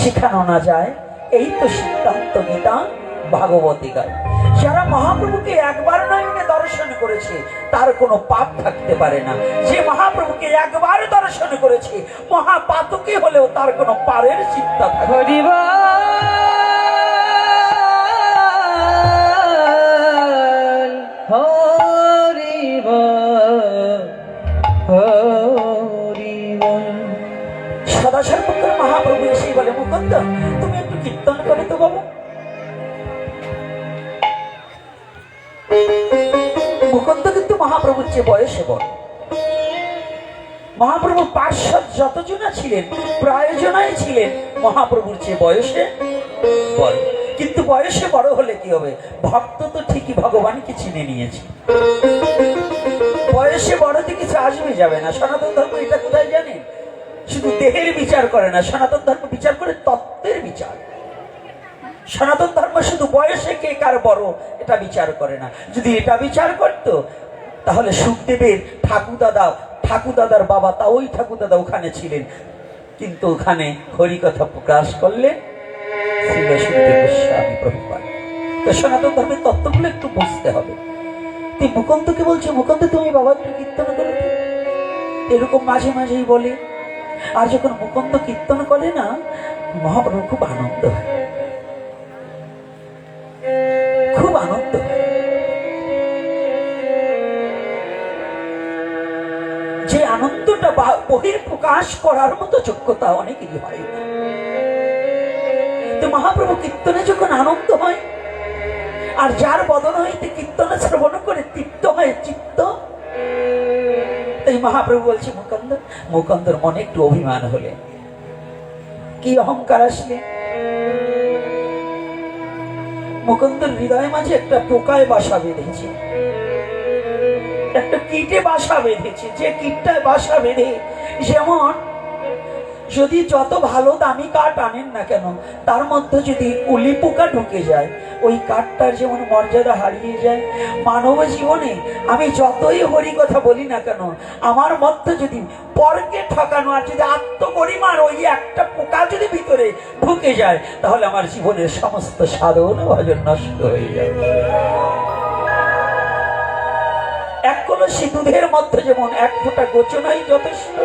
শিখানো না যায়, এই তো সিদ্ধান্ত গীতা ভাগবতী গায়। যারা মহাপ্রভুকে একবার নয়নে দর্শন করেছে তার কোনো পাপ থাকতে পারে না। যে মহাপ্রভুকে একবার দর্শন করেছে মহাপাতকে হলেও তার কোনো পারের চিন্তা থাকে না। সদাসর্বঙ্কর মহাপ্রভু এসেই বলে, মুকুন্দ তুমি একটু কীর্তন করে তো বাবা। মুকুন্দ কিন্তু মহাপ্রভুর চেয়ে বয়সে বড়। মহাপ্রভু পার্শ্বদ যতজনা ছিলেন প্রায়জনাই ছিলেন মহাপ্রভুর চেয়ে বয়সে বড়। কিন্তু বয়সে বড় হলে কি হবে, ভক্ত তো ঠিকই ভগবানকে চিনে নিয়েছে। বয়সে বড়তে কিছু আসবে যাবে না। সনাতন ধর্ম এটা কোথায় জানেন, শুধু দেহের বিচার করে না, সনাতন ধর্ম বিচার করে তত্ত্বের বিচার। সনাতন ধর্ম শুধু বয়সে কে কার বড় এটা বিচার করে না। যদি এটা বিচার করত তাহলে সুখদেবের ঠাকুরদাদার বাবা তা ওই ঠাকুরদাদা ওখানে ছিলেন, কিন্তু ওখানে হরিকথা প্রকাশ করলে ছিল সুখদেব গোস্বামী প্রভুপাদ। তো সনাতন ধর্মের তত্ত্বগুলো একটু বুঝতে হবে। তুই মুকুন্দকে বলছে, মুকুন্দ তুমি বাবা একটু কীর্তন করে, এরকম মাঝে মাঝেই বলে। আর যখন মুকুন্দ কীর্তন করে না মহাপ্রভু খুব আনন্দ হয়, খুব আনন্দ হয়। যে আনন্দটা বহির প্রকাশ করার মতো যোগ্যতা অনেকেরই হয় না। তো মহাপ্রভু কীর্তনে যখন আনন্দ হয় আর যার বদন হইতে কীর্তনে শ্রবণ করে তৃপ্ত হয় চিত্ত, তাই মহাপ্রভু বলছে মুকুন্দর মনে একটু অভিমান হলে, কি অহংকার আসলে, মুকুন্দর হৃদয় মাঝে একটা পোকায় বাসা বেঁধেছে, একটা কীটে বাসা বেঁধেছে। যে কীটটায় বাসা বেঁধে, যেমন যদি যত ভালো দামি কাঠ আনেন না কেন তার মধ্যে যদি উলি পোকা ঢুকে যায় ওই কাঠটার যেমন মর্যাদা হারিয়ে যায়, মানব জীবনে আমি যতই হরি কথা বলি না কেন আমার মধ্যে যদি পরকে ঠকানো আর যদি আত্মগরিমার ওই একটা পোকা যদি ভিতরে ঢুকে যায় তাহলে আমার জীবনের সমস্ত সাধন ভজন নষ্ট হয়ে যাবে। এক কলসি দুধের মধ্যে যেমন এক ফোঁটা গোচনাই যথেষ্ট,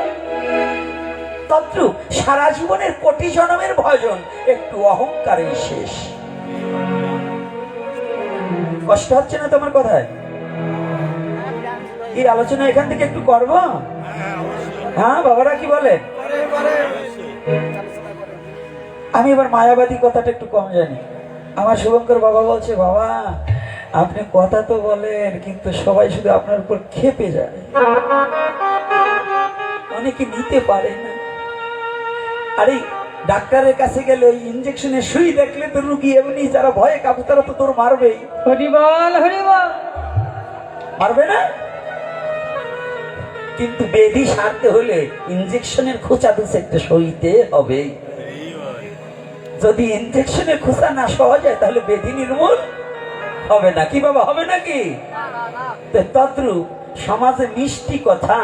তদ্রূপ সারা জীবনের কোটি জন্মের ভজন একটু অহংকারেই শেষ। কষ্ট হচ্ছে না তোমার কথায়? এই আলোচনা এখান থেকে একটু করব? হ্যাঁ বাবারা কি বলে? আমি এবার মায়াবাদী কথাটা একটু কম জানি। আমার শুভঙ্কর বাবা বলছে, বাবা আপনি কথা তো বলেন কিন্তু সবাই শুধু আপনার উপর ক্ষেপে যায়, অনেকে নিতে পারে না। আরে ডাক্তারের কাছে গেলে ওই ইনজেকশনের সুই দেখলে তো রুগী এমনি যারা ভয়ে কাঁপে তারা তো তোর মারবেই। হরিবল হরিবল মারবে না? কিন্তু বেধি সারতে হলে ইনজেকশনের খোঁচা তো একটা সইতে হবে। যদি ইনজেকশনের খোঁচা না সহজ হয় তাহলে বেধি নির্মূল হবে না। কি বাবা, হবে নাকি? তদ্রূপ সমাজে মিষ্টি কথা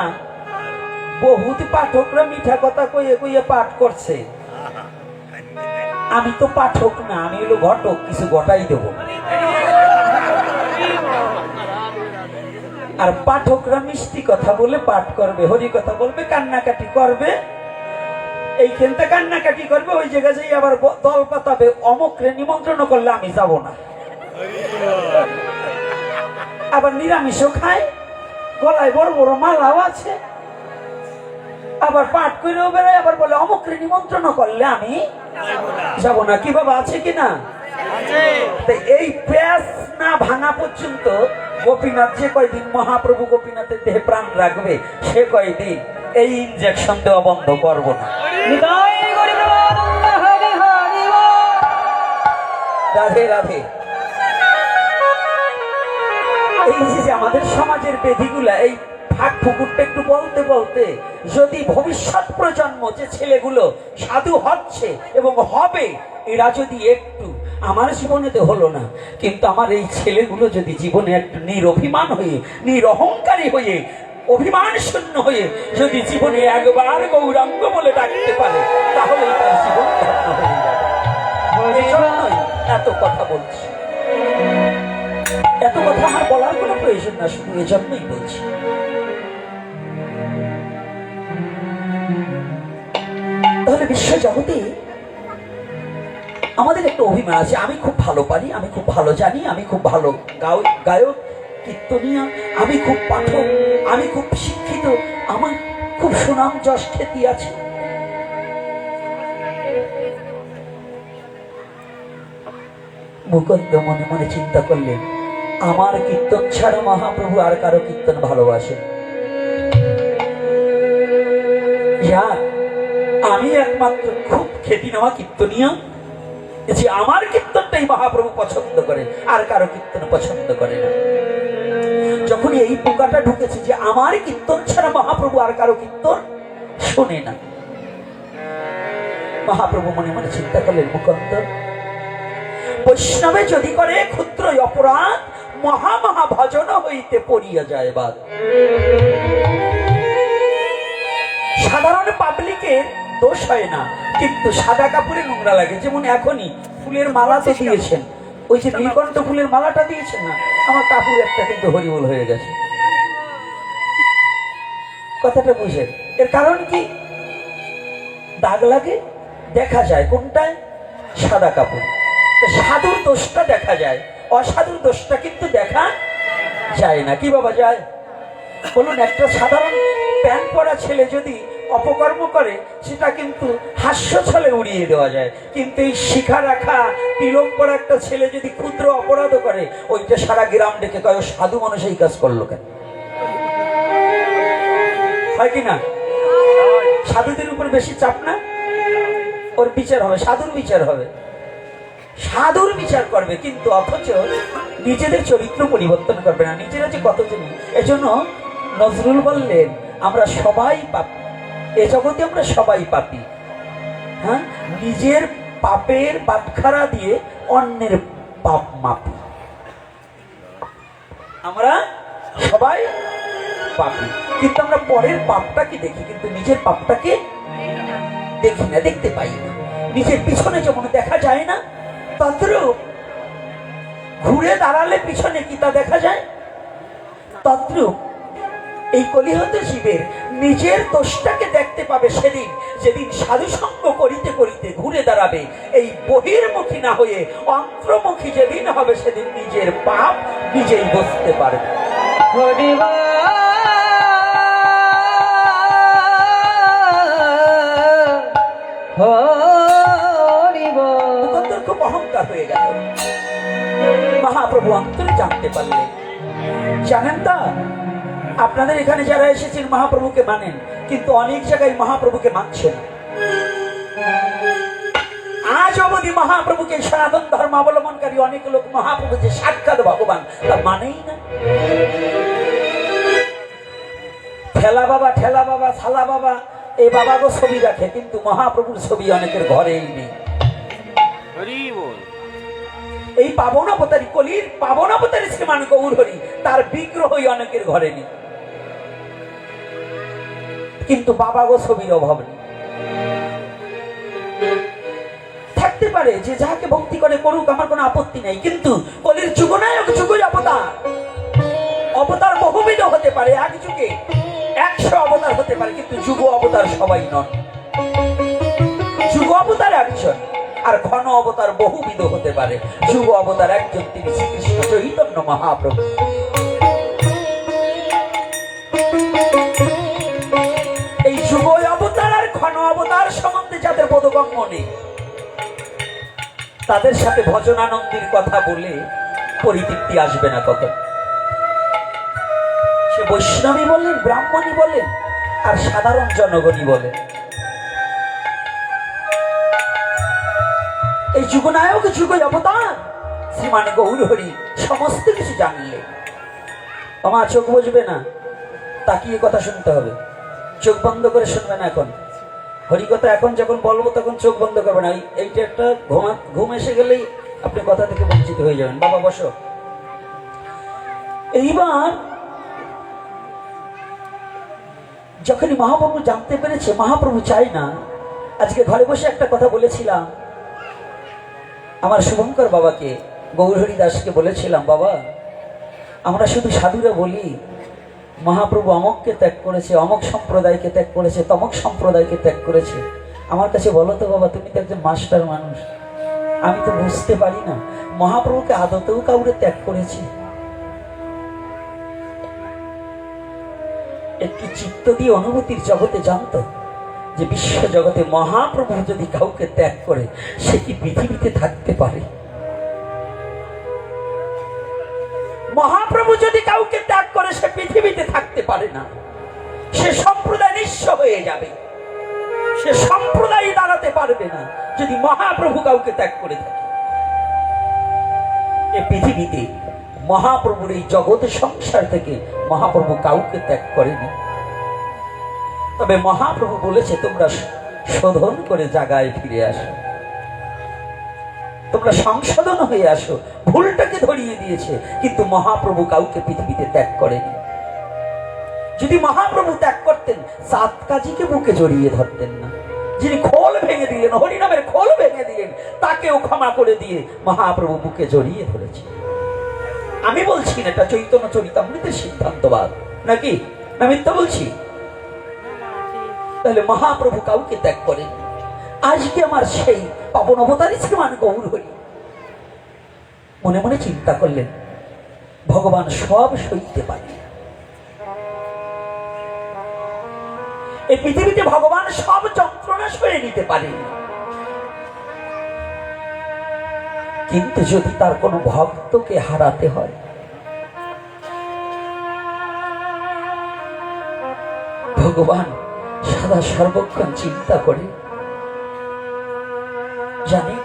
বহুত পাঠকরা মিঠা কথা কইয়ে কইয়ে পাঠ করছে। আমি তো পাঠক না, আমি হলো ঘটক, কিছু ঘটাই দেব। আর পাঠকরা মিষ্টি কথা বলে পাঠ করবে, হরি কথা বলবে, কান্নাকাটি করবে, এইখানটা কান্নাকাটি করবে, ওই জায়গায় যাই আবার দল পাতাবে, অমুকরে নিমন্ত্রণ করলে আমি যাব না। আবার নিরামিষও খায়, গলায় বড় বড় মালাও আছে, আবার পাঠ করেও বেড়ায়, আবার বলে অমুকরে নিমন্ত্রণ করলে আমি যাব না। কি বাবা, আছে কিনা? এই প্যাস না ভাঙা পর্যন্ত গোপীনাথ যে কয়দিন মহাপ্রভু গোপীনাথের দেহে প্রাণ রাখবে সে কয়দিন এই ইনজেকশন দেওয়া বন্ধ করবো না। রাধে রাধে। এই যে আমাদের সমাজের বেধিগুলা, এই ফাঁক ফুকুরটা একটু বলতে বলতে যদি ভবিষ্যৎ প্রজন্ম যে ছেলেগুলো সাধু হচ্ছে এবং হবে, এরা যদি একটু, আমার জীবনে তো হলো না, কিন্তু আমার এই ছেলেগুলো যদি জীবনে একটু নিরভিমান হয়ে, নিরহংকারী হয়ে, অভিমান শূন্য হয়ে যদি জীবনে একবার গৌরাঙ্গ বলে ডাকতে পারে তাহলে তার জীবন ধন্য হয়ে যাবে। এত কথা বলছি। এত কথা আমার বলার কোনো প্রয়োজন না, শুধু এজন্যই বলছি। তাহলে বিশ্ব জগতে আমাদের একটা অভিমান আছে, আমি খুব ভালো পারি, আমি খুব ভালো জানি, আমি খুব ভালো গায়ক কীর্তনিয়া, আমি খুব পাঠক, আমি খুব শিক্ষিত, আমার খুব সুনাম যশ খ্যাতি আছে। মুকুন্দ মনে মনে চিন্তা করলেন, আমার কীর্তন ছাড়া মহাপ্রভু আর কারো কীর্তন ভালোবাসে? আমি একমাত্র খুব খ্যাতিনামা কীর্তনিয়া, যে আমার কীর্তনটাই মহাপ্রভু পছন্দ করে, আর কারো কীর্তন পছন্দ করে না। যখন এই পোকাটা ঢুকেছে যে আমার কীর্তন ছাড়া মহাপ্রভু আর কারো কীর্তন শোনে না, মহাপ্রভু মনে মনে চিন্তা করলেন, মুকুন্দ, বৈষ্ণবে যদি করে ক্ষুদ্র অপরাধ, মহা মহা ভজন হইতে পড়িয়া যায় বাদ। সাধারণ পাবলিকের দোষ হয় না, কিন্তু সাদা কাপড়ে নোংরা লাগে। যেমন এখনই ফুলের মালা তো দিয়েছেন, ওই যে নীলকণ্ঠ ফুলের মালাটা দিয়েছেন না, আমার কাপড় একটা কিন্তু হরিবোল হয়ে গেছে। কথাটা বুঝেন? এর কারণ কি? দাগ লাগে, দেখা যায় কোনটায়? সাদা কাপড়। সাধুর দোষটা দেখা যায়, অসাধুর দোষটা কিন্তু দেখা যায় না। কি বাবা যায়? বলুন, একটা সাধারণ প্যান্ট পরা ছেলে যদি অপকর্ম করে, সেটা কিন্তু হাস্য ছলে উড়িয়ে দেওয়া যায়, কিন্তু এই শিখা রাখা তিলক পরা একটা ছেলে যদি ক্ষুদ্র অপরাধ করে, ওইটা সারা গ্রাম ডেকে কয় সাধু মানুষ এই কাজ করলো কেন। হয় কি না? সাধুদের উপর বেশি চাপ না, ওর বিচার হবে, সাধুর বিচার হবে, সাধুর বিচার করবে, কিন্তু অথচ নিজেদের চরিত্র পরিবর্তন করবে না। নিজেরা যে কত জানি। এজন্য নজরুল বললেন, আমরা সবাই পাপী, এ জগতে আমরা সবাই পাপী। হ্যাঁ, নিজের পাপের বাটখারা দিয়ে অন্যের পাপ মাপি। আমরা সবাই পাপী, কিন্তু আমরা পরের পাপটাকে দেখি, কিন্তু নিজের পাপটাকে দেখি না, দেখতে পাই না। নিজের পিছনে যেমন দেখা যায় না, তদ্রূপ ঘুরে দাঁড়ালে পিছনে কি তা দেখা যায়? তদ্রূপ এই কলিহত জীবের নিজের দোষটাকে দেখতে পাবে সেদিন, যেদিন সাধু সঙ্গ করিতে করিতে ঘুরে দাঁড়াবে। এই বহির্মুখী না হয়ে অন্তর্মুখী যেদিন হবে, সেদিন নিজের পাপ নিজেই বুঝতে পারবে। খুব অহংকার হয়ে গেল। মহাপ্রভু অন্তরে জানতে পারলেন। জানেন তা, আপনাদের এখানে যারা এসেছেন মহাপ্রভুকে মানেন, কিন্তু অনেক জায়গায় মহাপ্রভুকে মানছেন। আজ অবধি মহাপ্রভুকে, সনাতন ধর্ম অবলম্বনকারী অনেক লোক মহাপ্রভু যে সাক্ষাৎ ভগবান তা মানেই না। ঠেলা বাবা, ঠেলা বাবা, থালা বাবা, এই বাবাগো ছবি রাখে, কিন্তু মহাপ্রভুর ছবি অনেকের ঘরেই নেই। এই পাবন অবতারী, কলির পাবন অবতারী শ্রীমান গৌর হরি, তার বিগ্রহই অনেকের ঘরে নেই, কিন্তু বাবাগো ছবির অভাব নেই। থাকতে পারে যে যাকে ভক্তি করে করুক, আমার কোনো আপত্তি নেই, কিন্তু কলির যুগনায়ক যুগই অবতার। অবতার বহুবিধ হতে পারে, এক যুগে 100 অবতার হতে পারে, কিন্তু যুগ অবতার সবাই নন। যুগ অবতার একজন, আর ঘন অবতার বহুবিধ হতে পারে। যুগ অবতার একজন, তিনি শ্রীকৃষ্ণ চৈতন্য মহাপ্রভু। এই যুগ অবতার আর ঘন অবতার সম্বন্ধে যাদের বোধগম্য নেই, তাদের সাথে ভজনানন্দের কথা বলে পরিতৃপ্তি আসবে না কখন। সে বৈষ্ণবী বলেন, ব্রাহ্মণী বলেন, আর সাধারণ জনগণই বলেন, এই যুগনায়ক যুগই অবতার শ্রীমান গৌর হরি সমস্ত কিছু জানলে। আমার চোখ বুঝবে না, তাকিয়ে কথা শুনতে হবে, চোখ বন্ধ করে শুনবে না। এখন হরিকথা এখন যখন বলবো তখন চোখ বন্ধ করবে না। এইটা একটা ঘুম এসে গেলেই আপনি কথা থেকে বঞ্চিত হয়ে যাবেন। বাবা বসো। এইবার যখনই মহাপ্রভু জানতে পেরেছে, মহাপ্রভু চাই না। আজকে ঘরে বসে একটা কথা বলেছিলাম, আমার শুভঙ্কর বাবাকে, গৌরহরি দাসকে বলেছিলাম, বাবা আমরা শুধু সাধুরা বলি মহাপ্রভু অমককে ত্যাগ করেছে, অমক সম্প্রদায়কে ত্যাগ করেছে, তমক সম্প্রদায়কে ত্যাগ করেছে। আমার কাছে বলো তো বাবা, তুমি তো একজন মাস্টার মানুষ, আমি তো বুঝতে পারি না মহাপ্রভুকে আদতেও কাউরে ত্যাগ করেছে। একটু চিত্ত দিয়ে অনুভূতির জগতে জানতো যে বিশ্ব জগতে মহাপ্রভু যদি কাউকে ত্যাগ করে সে কি পৃথিবীতে থাকতে পারে? মহাপ্রভু যদি কাউকে ত্যাগ করে সে পৃথিবীতে থাকতে পারে না। সে সম্প্রদায় নিঃস্ব হয়ে যাবে, সে সম্প্রদায় দাঁড়াতে পারবে না যদি মহাপ্রভু কাউকে ত্যাগ করে থাকে। এ পৃথিবীতে মহাপ্রভুর এই জগৎ সংসার থেকে মহাপ্রভু কাউকে ত্যাগ করেনি। তবে মহাপ্রভু বলেছে তোমরা শোধন করে জায়গায় ফিরে আসো, তোমরা সংশোধন হয়ে আসো। ভুলটাকে ধরিয়ে দিয়েছে, কিন্তু মহাপ্রভু কাউকে পৃথিবীতে ত্যাগ করেনি। যদি মহাপ্রভু ত্যাগ করতেন সাত কাজীকে বুকে জড়িয়ে ধরতেন না। যিনি খোল ভেঙে দিলেন, হরিনামের খোল ভেঙে দিলেন, তাকেও ক্ষমা করে দিয়ে মহাপ্রভু বুকে জড়িয়ে ধরেছে। আমি বলছি না এটা চৈতন্য চরিতামৃতের সিদ্ধান্তবাদ নাকি, না মিথ্যা বলছি? তাহলে মহাপ্রভু কাউকে ত্যাগ করেন। আজকে আমার সেই পাবন অবতারী শ্রীমান গৌরহরি মনে মনে চিন্তা করলেন ভগবান সব সইতে পারে। এই পৃথিবীতে ভগবান সব যন্ত্রণা সয়ে নিতে পারেন, কিন্তু যদি তার কোনো ভক্তকে হারাতে হয়, ভগবান সদা সর্বক্ষণ চিন্তা করে জানি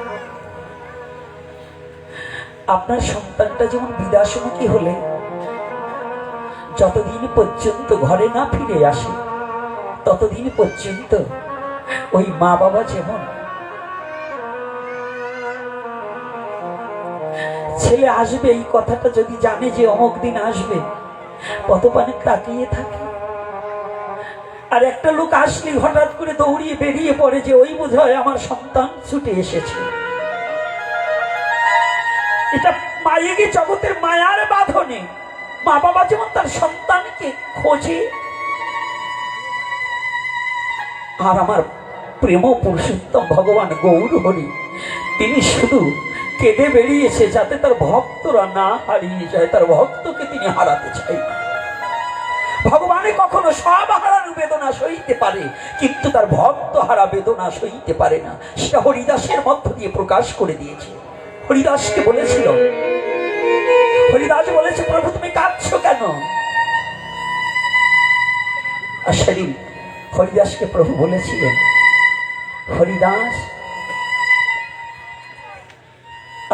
আপনার সন্তানটা যেমন বিদাসমুখী হলে যতদিন পর্যন্ত ঘরে না ফিরে আসে ততদিন পর্যন্ত ওই মা বাবা যেমন ছেলে আসবে এই কথাটা যদি জানে যে অমুক দিন আসবে পদপানে তাকিয়ে থাকে, আর একটা লোক আসলে হঠাৎ করে দৌড়িয়ে বেরিয়ে পড়ে যে ওই বোধহয় আমার সন্তান ছুটে এসেছে। এটা মায়েরই জগতের মায়ার বাঁধনে মা বাবা যেমন তার সন্তানকে খোঁজে, আর আমার প্রেম পুরুষোত্তম ভগবান গৌরহরি তিনি শুধু কেঁদে বেরিয়েছে যাতে তার ভক্তরা না হারিয়ে যায়। তার ভক্তকে তিনি হারাতে চাই না। ভগবানে কখনো সব হারানো বেদনা সইতে পারে, কিন্তু তার ভক্ত হারা বেদনা সইতে পারে না। সেটা হরিদাসের মধ্য দিয়ে প্রকাশ করে দিয়েছে। হরিদাসকে বলেছিল, হরিদাস বলেছে প্রভু তুমি কাঁদছো কেন? আর সেদিন হরিদাসকে প্রভু বলেছিলেন, হরিদাস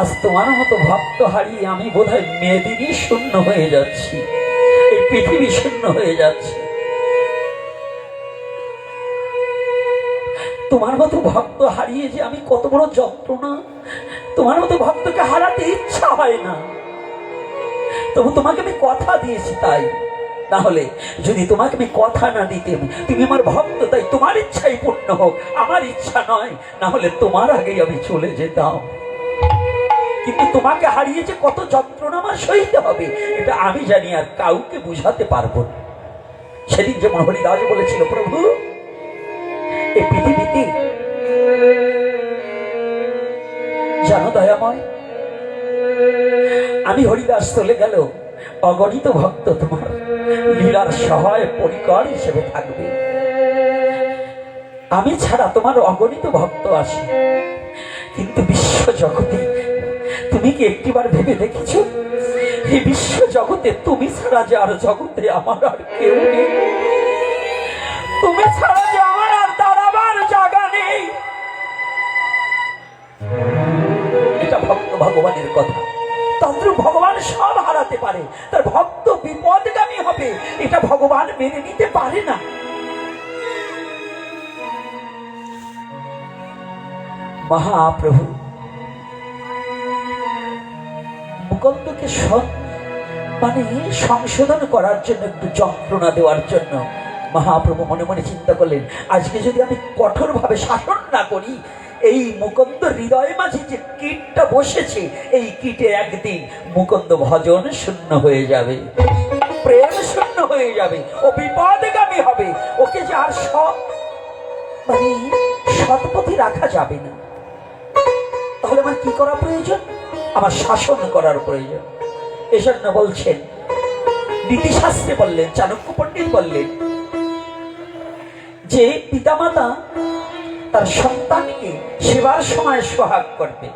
আজ তোমার মতো ভক্ত হারিয়ে আমি বোধহয় মেদিনী শূন্য হয়ে যাচ্ছি, এই পৃথিবী শূন্য হয়ে যাচ্ছে। তোমার মতো ভক্ত হারিয়ে যে আমি কত বড় যন্ত্রণা, তোমার মতো ভক্তকে হারাতে ইচ্ছা হয় না। তবু তোমাকে আমি কথা দিয়েছি, তাই না হলে যদি তোমাকে আমি কথা না দিতাম, তুমি আমার ভক্ত, তাই তোমার ইচ্ছাই পূর্ণ হোক, আমার ইচ্ছা নয়, না হলে তোমার আগেই আমি চলে যেতাম। কিন্তু তোমাকে হারিয়ে যে কত যন্ত্রণা আমার সইতে হবে এটা আমি জানি, আর কাউকে বুঝাতে পারবো না। সেদিন যেমন হরিদাস বলেছিল, প্রভু এই পৃথিবীতে জানো দয়াময়, আমি হরিদাস চলে গেল অগণিত ভক্ত তোমার লীলার সহায় পরিকর হিসেবে থাকবে। আমি ছাড়া তোমার অগণিত ভক্ত আছে, কিন্তু বিশ্ব জগতে তুমি কি একটিবার ভেবে দেখেছো এই বিশ্ব জগতে তুমি ছাড়া যে আর জগতে আমার আর কেউ নেই, তুমি ছাড়া যে আমার আর দাঁড়াবার জায়গা নেই। এটা ভক্ত ভগবানের কথা। তন্ত্র ভগবান সব হারাতে পারে, তার ভক্ত বিপদগামী হবে এটা ভগবান মেনে নিতে পারে না। মহাপ্রভু মুকুন্দকে মানে সংশোধন করার জন্য, একটু যন্ত্রণা দেওয়ার জন্য মহাপ্রভু মনে মনে চিন্তা করলেন, আজকে যদি আমি কঠোরভাবে শাসন না করি এই মুকুন্দ হৃদয় মাঝে যে কীটটা বসেছে, এই কীটে একদিন মুকুন্দ ভজন শূন্য হয়ে যাবে, প্রেম শূন্য হয়ে যাবে, ও বিপদগামী হবে। ওকে যে আর সৎপথে রাখা যাবে না। তাহলে আমার কি করা প্রয়োজন? আমার শাসন করার প্রয়োজন। এজন্য বলছেন, নীতিশাস্ত্রে বললেন, চাণক্য পণ্ডিত বললেন যে পিতামাতা তার সন্তানকে সেবার সময় সোহাগ করবে,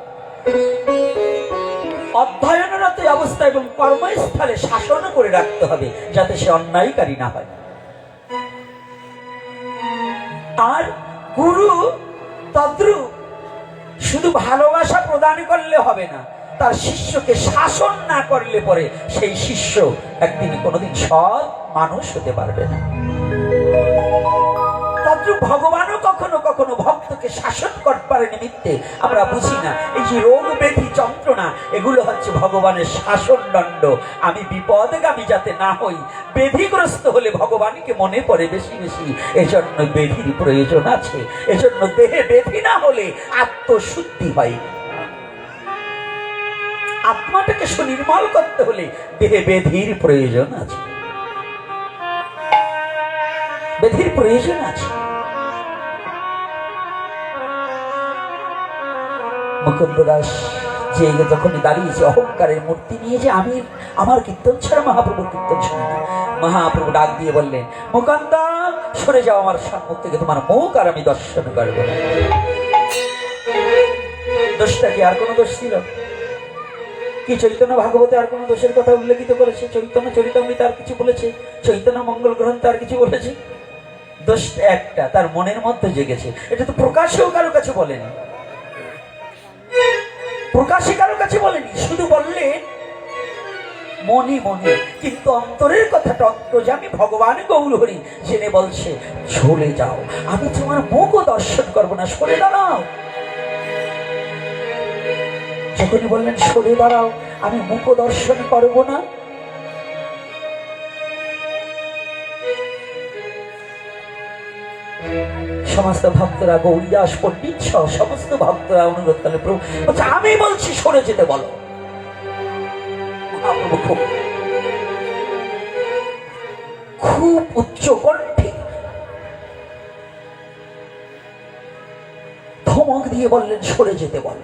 অধ্যয়নরত অবস্থা এবং কর্মস্থলে শাসন করে রাখতে হবে, যাতে সে অন্যায়কারী না হয়। আর গুরু তদ্রূপ শুধু ভালোবাসা প্রদান করলে হবে না, তার শিষ্যকে শাসন না করলে পরে সেই শিষ্য একদিন কোনোদিন সৎ মানুষ হতে পারবে না। তদ্রূপ ভগবানও কখনো কখনো ভক্তকে শাসন করবার নিমিত্তে, আমরা বুঝি না, এই যে রোগ ব্যাধি যন্ত্রণা, এগুলো হচ্ছে ভগবানের শাসন দণ্ড। আমি বিপদগামী যাতে না হই, ব্যাধিগ্রস্ত হলে ভগবানকে মনে পড়ে বেশি বেশি, এজন্য ব্যাধির প্রয়োজন আছে। এজন্য দেহে ব্যাধি না হলে আত্মশুদ্ধি হয়। আত্মাটাকে সুনির্মল করতে হলে দেহে ব্যাধির প্রয়োজন আছে, ব্যাধির প্রয়োজন আছে। মুকুন্দ দাস যে যখন দাঁড়িয়েছে অহংকারের মূর্তি নিয়ে, যে আমি আমার কীর্তন ছাড়া মহাপ্রভুর কীর্তন শুনি না, মহাপ্রভু ডাক দিয়ে বললেন, মুকুন্দ সরে যাও আমার সম্মুখ থেকে, তোমার মুখ আর আমি দর্শন করব না। দোষটা কি? আর কোনো দোষ ছিল কি? চৈতন্য ভাগবতে আর কোনো দোষের কথা উল্লেখিত করেছে? চৈতন্য চরিতামৃতে আর কিছু বলেছে? চৈতন্য মঙ্গল গ্রন্থে আর কিছু বলেছে? দোষ একটা, তার মনের মধ্যে জেগেছে। এটা তো প্রকাশেও কারো কাছে বলেনি, প্রকাশে কারো কাছে বলেনি, শুধু বললে মনে মনে, কিন্তু অন্তরের কথাটা অন্তর্যামী ভগবান গৌর হরি জেনে বলছে, সরে যাও, আমি তোমার মুখও দর্শন করবো না, সরে দাঁড়াও। যখনই বললেন সরে দাঁড়াও, আমি মুখও দর্শন করবো না, সমস্ত ভক্তরা, গৌরীদাস পণ্ডিত সহ সমস্ত ভক্তরা অনুরোধ করলেন, প্রভু আমি বলছি সরে যেতে বলো। মহাপ্রভু খুব উচ্চ কণ্ঠে ধমক দিয়ে বললেন, সরে যেতে বলো।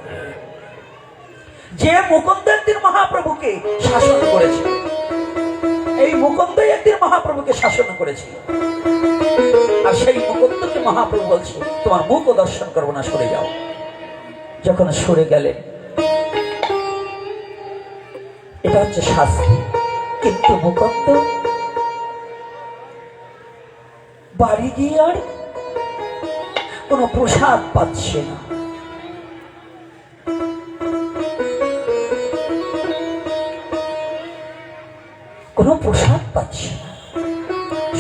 যে মুকুন্দ একদিন মহাপ্রভুকে শাসন করেছিল, এই মুকুন্দ একদিন মহাপ্রভুকে শাসন করেছিল, আর সেই মুকুন্দকে মহাপ্রভু বলছে, তোমার মুখও দর্শন করবো না, সরে যাও। যখন সরে গেলেন, এটা হচ্ছে শাস্তি। কিন্তু মুকুন্দ বাড়ি গিয়ে আর কোন প্রসাদ পাচ্ছে না। কোন প্রসাদ পাচ্ছে না,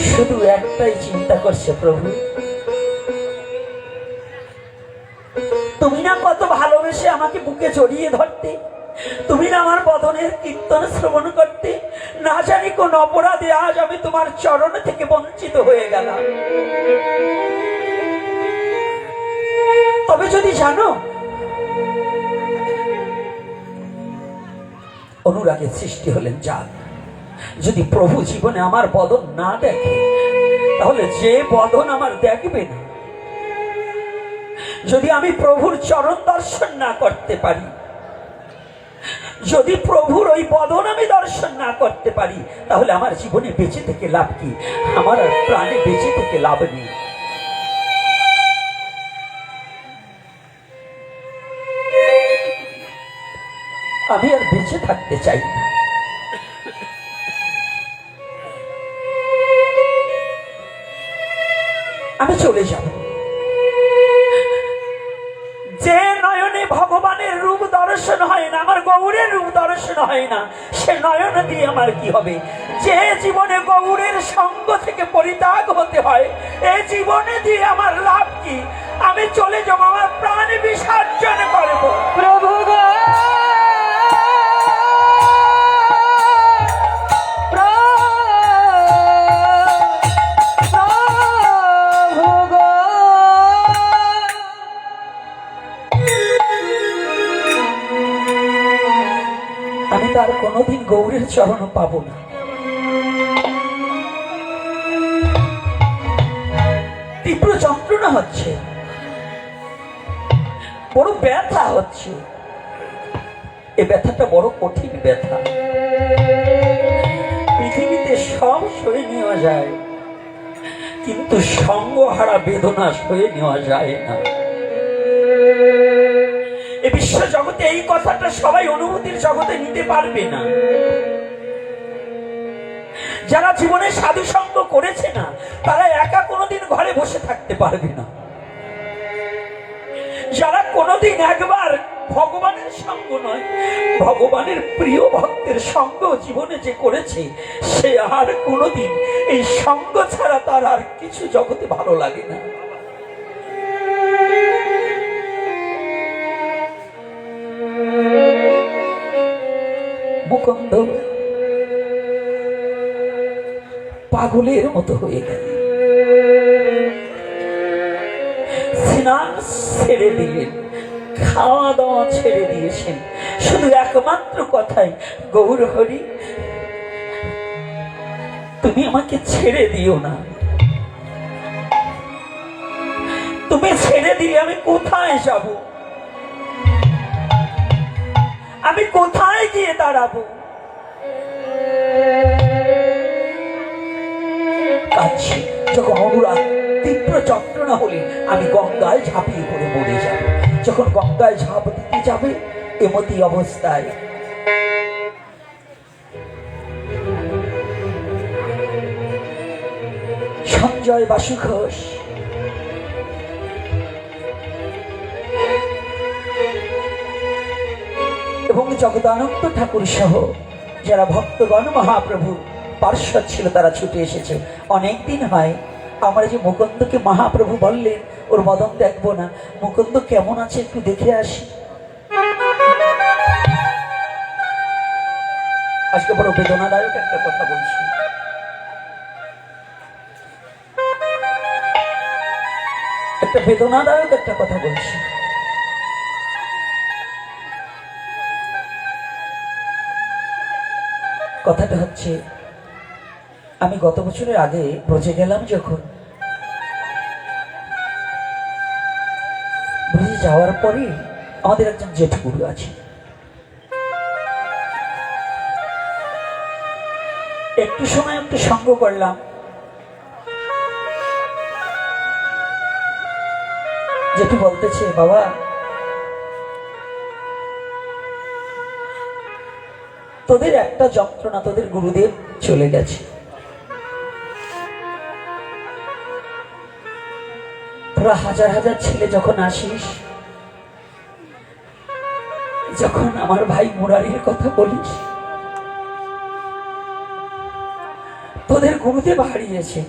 শুধু একটাই চিন্তা করছে, প্রভু তুমি না কত ভালোবেসে আমাকে বুকে জড়িয়ে ধরতে, তুমি না আমার বদনের কীর্তন শ্রবণ করতে, না জানি কোন অপরাধে আজ আমি তোমার চরণ থেকে বঞ্চিত হয়ে গেলাম। তবে যদি জানো, অনুরাগের সৃষ্টি হলেন জাত, যদি প্রভু জীবনে আমার বদন না দেখে, তাহলে যে বদন আমার দেখবে না, যদি আমি প্রভুর চরণ দর্শন না করতে পারি, যদি প্রভুর ওই বদন আমি দর্শন না করতে পারি, তাহলে আমার জীবনে বেঁচে থেকে লাভ কি? আমার আর প্রাণে বেঁচে থেকে লাভ নেই। আমি আর বেঁচে থাকতে চাই না। আমি চলে যাব। যে নয়নে ভগবানের রূপ দর্শন হয় না, আমার গৌরের রূপ দর্শন হয় না, সে নয়ন দিয়ে আমার কি হবে? যে জীবনে গৌরের সঙ্গ থেকে পরিত্যাগ হতে হয়, এই জীবনে দিয়ে আমার লাভ কি? আমি চলে যাব, আমার প্রাণ বিসর্জন করব। প্রভু আর কোনোদিন গৌরের চরণ পাবো না। তীব্র যন্ত্রণা হচ্ছে, বড় ব্যথা হচ্ছে। এই ব্যথাটা বড় কঠিন ব্যথা। পৃথিবীতে সব সয়ে নেওয়া যায়, কিন্তু সঙ্গহারা বেদনা সয়ে নেওয়া যায় না। এই বিশ্ব জগতে এই কথাটা সবাই অনুভূতির জগতে নিতে পারবে না। যারা জীবনে সাধু সঙ্গ করেছে না, তারা একা কোনোদিন ঘরে বসে থাকতে পারবে না। যারা কোনোদিন একবার ভগবানের সঙ্গ নয়, ভগবানের প্রিয় ভক্তের সঙ্গ জীবনে যে করেছে, সে আর কোনোদিন এই সঙ্গ ছাড়া তার আর কিছু জগতে ভালো লাগে না। মুকুন্দ পাগলের মতো হয়ে গেল, স্নান ছেড়ে দিলেন, খাওয়া দাওয়া ছেড়ে দিয়েছেন, শুধু একমাত্র কথাই, গৌর হরি তুমি আমাকে ছেড়ে দিও না। তুমি ছেড়ে দিলে আমি কোথায় যাব? আমি কোথায় গিয়ে দাঁড়াবো? কাছে যখন অনুরাগ তীব্র যন্ত্রণা হলে আমি গঙ্গায় ঝাঁপিয়ে পড়ে মরে যাব। যখন গঙ্গায় ঝাঁপ দিতে যাবে এমতি অবস্থায় সঞ্জয় বাসু ঘোষ এবং জগদানন্দ ঠাকুর সহ যারা ভক্তগণ মহাপ্রভু পার্শ্বদ ছিল, তারা ছুটে এসেছে। অনেকদিন হয় আমরা যে মুকুন্দকে মহাপ্রভু বললেন ওর মদন দেখবো না, মুকুন্দ কেমন আছে একটু দেখে আসি। আজকে বড় বেদনাদায়ক একটা কথা বলছি। একটা বেদনাদায়ক একটা কথা বলছি। কথাটা হচ্ছে, আমি গত বছরের আগে ব্রজে গেলাম। যখন ব্রজে যাওয়ার পরে আমাদের একজন জেঠগুরু আছে, একটু সময় একটু সঙ্গ করলাম। জেঠু বলতেছে, বাবা তোদের একটা যন্ত্রণা, তোদের গুরুদেব চলে গেছে। তোরা হাজার হাজার ছেলে যখন আসিস, যখন আমার ভাই মুরারির কথা বলিস, তোদের গুরুদেব হারিয়েছে।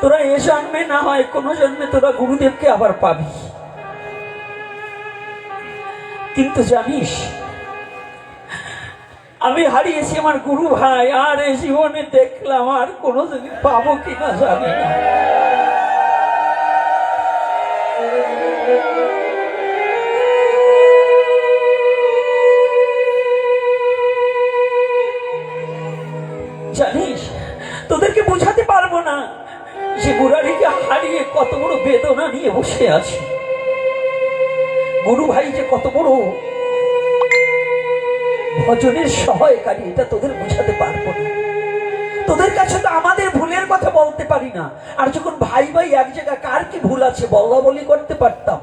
তোরা এ জন্মে না হয় কোনো জন্মে তোরা গুরুদেবকে আবার পাবি। কিন্তু জানিস, আমি হারিয়েছি আমার গুরু ভাই, আর এই জীবনে দেখলাম আর কোনোদিন পাবো কিনা জানি না। জানিস, তোদেরকে বোঝাতে পারবো না যে মুরারিকে হারিয়ে কত বড় বেদনা নিয়ে বসে আছি। গুরু ভাই যে কত বড় ভজনের সহায়কারী, এটা তোদের বোঝাতে পারবো না। তোদের কাছে তো আমাদের ভুলের কথা বলতে পারি না। আর যখন ভাই ভাই এক জায়গায়, কার কি ভুল আছে বলা বলি করতে পারতাম,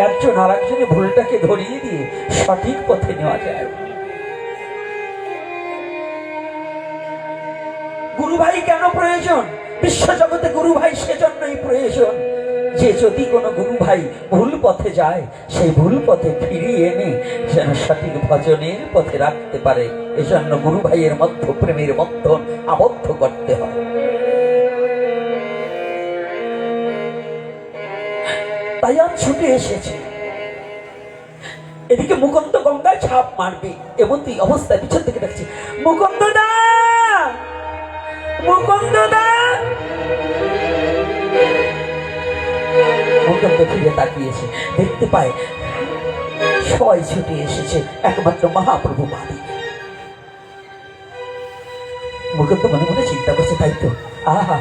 একজন আর একজনের ভুলটাকে ধরিয়ে দিয়ে সঠিক পথে নেওয়া যায়। গুরু ভাই কেন প্রয়োজন? বিশ্ব জগতে গুরু ভাই সেজন্যই প্রয়োজন যে যদি কোনো গুরু ভাই ভুল পথে যায়, সেই ভুল পথে ফিরিয়ে এনে যেন সঠিক ভজনের পথে রাখতে পারে। এজন্য গুরু ভাইয়ের মধ্য প্রেমের বন্ধন আবদ্ধ করতে হয়। তাই আজ ছুটে এসেছে। এদিকে মুকুন্দ গঙ্গায় ছাপ মারবে, এমনই অবস্থায় পিছন থেকে ডাকছে, মুকুন্দ দা, মুকুন্দ দা। মুকুন্দ ফিরে তাকিয়েছে, দেখতে পায় সবাই ছুটে এসেছে, একমাত্র মহাপ্রভু বাদী। মুকুন্দ মনে মনে চিন্তা করছে, তাই তো, আহা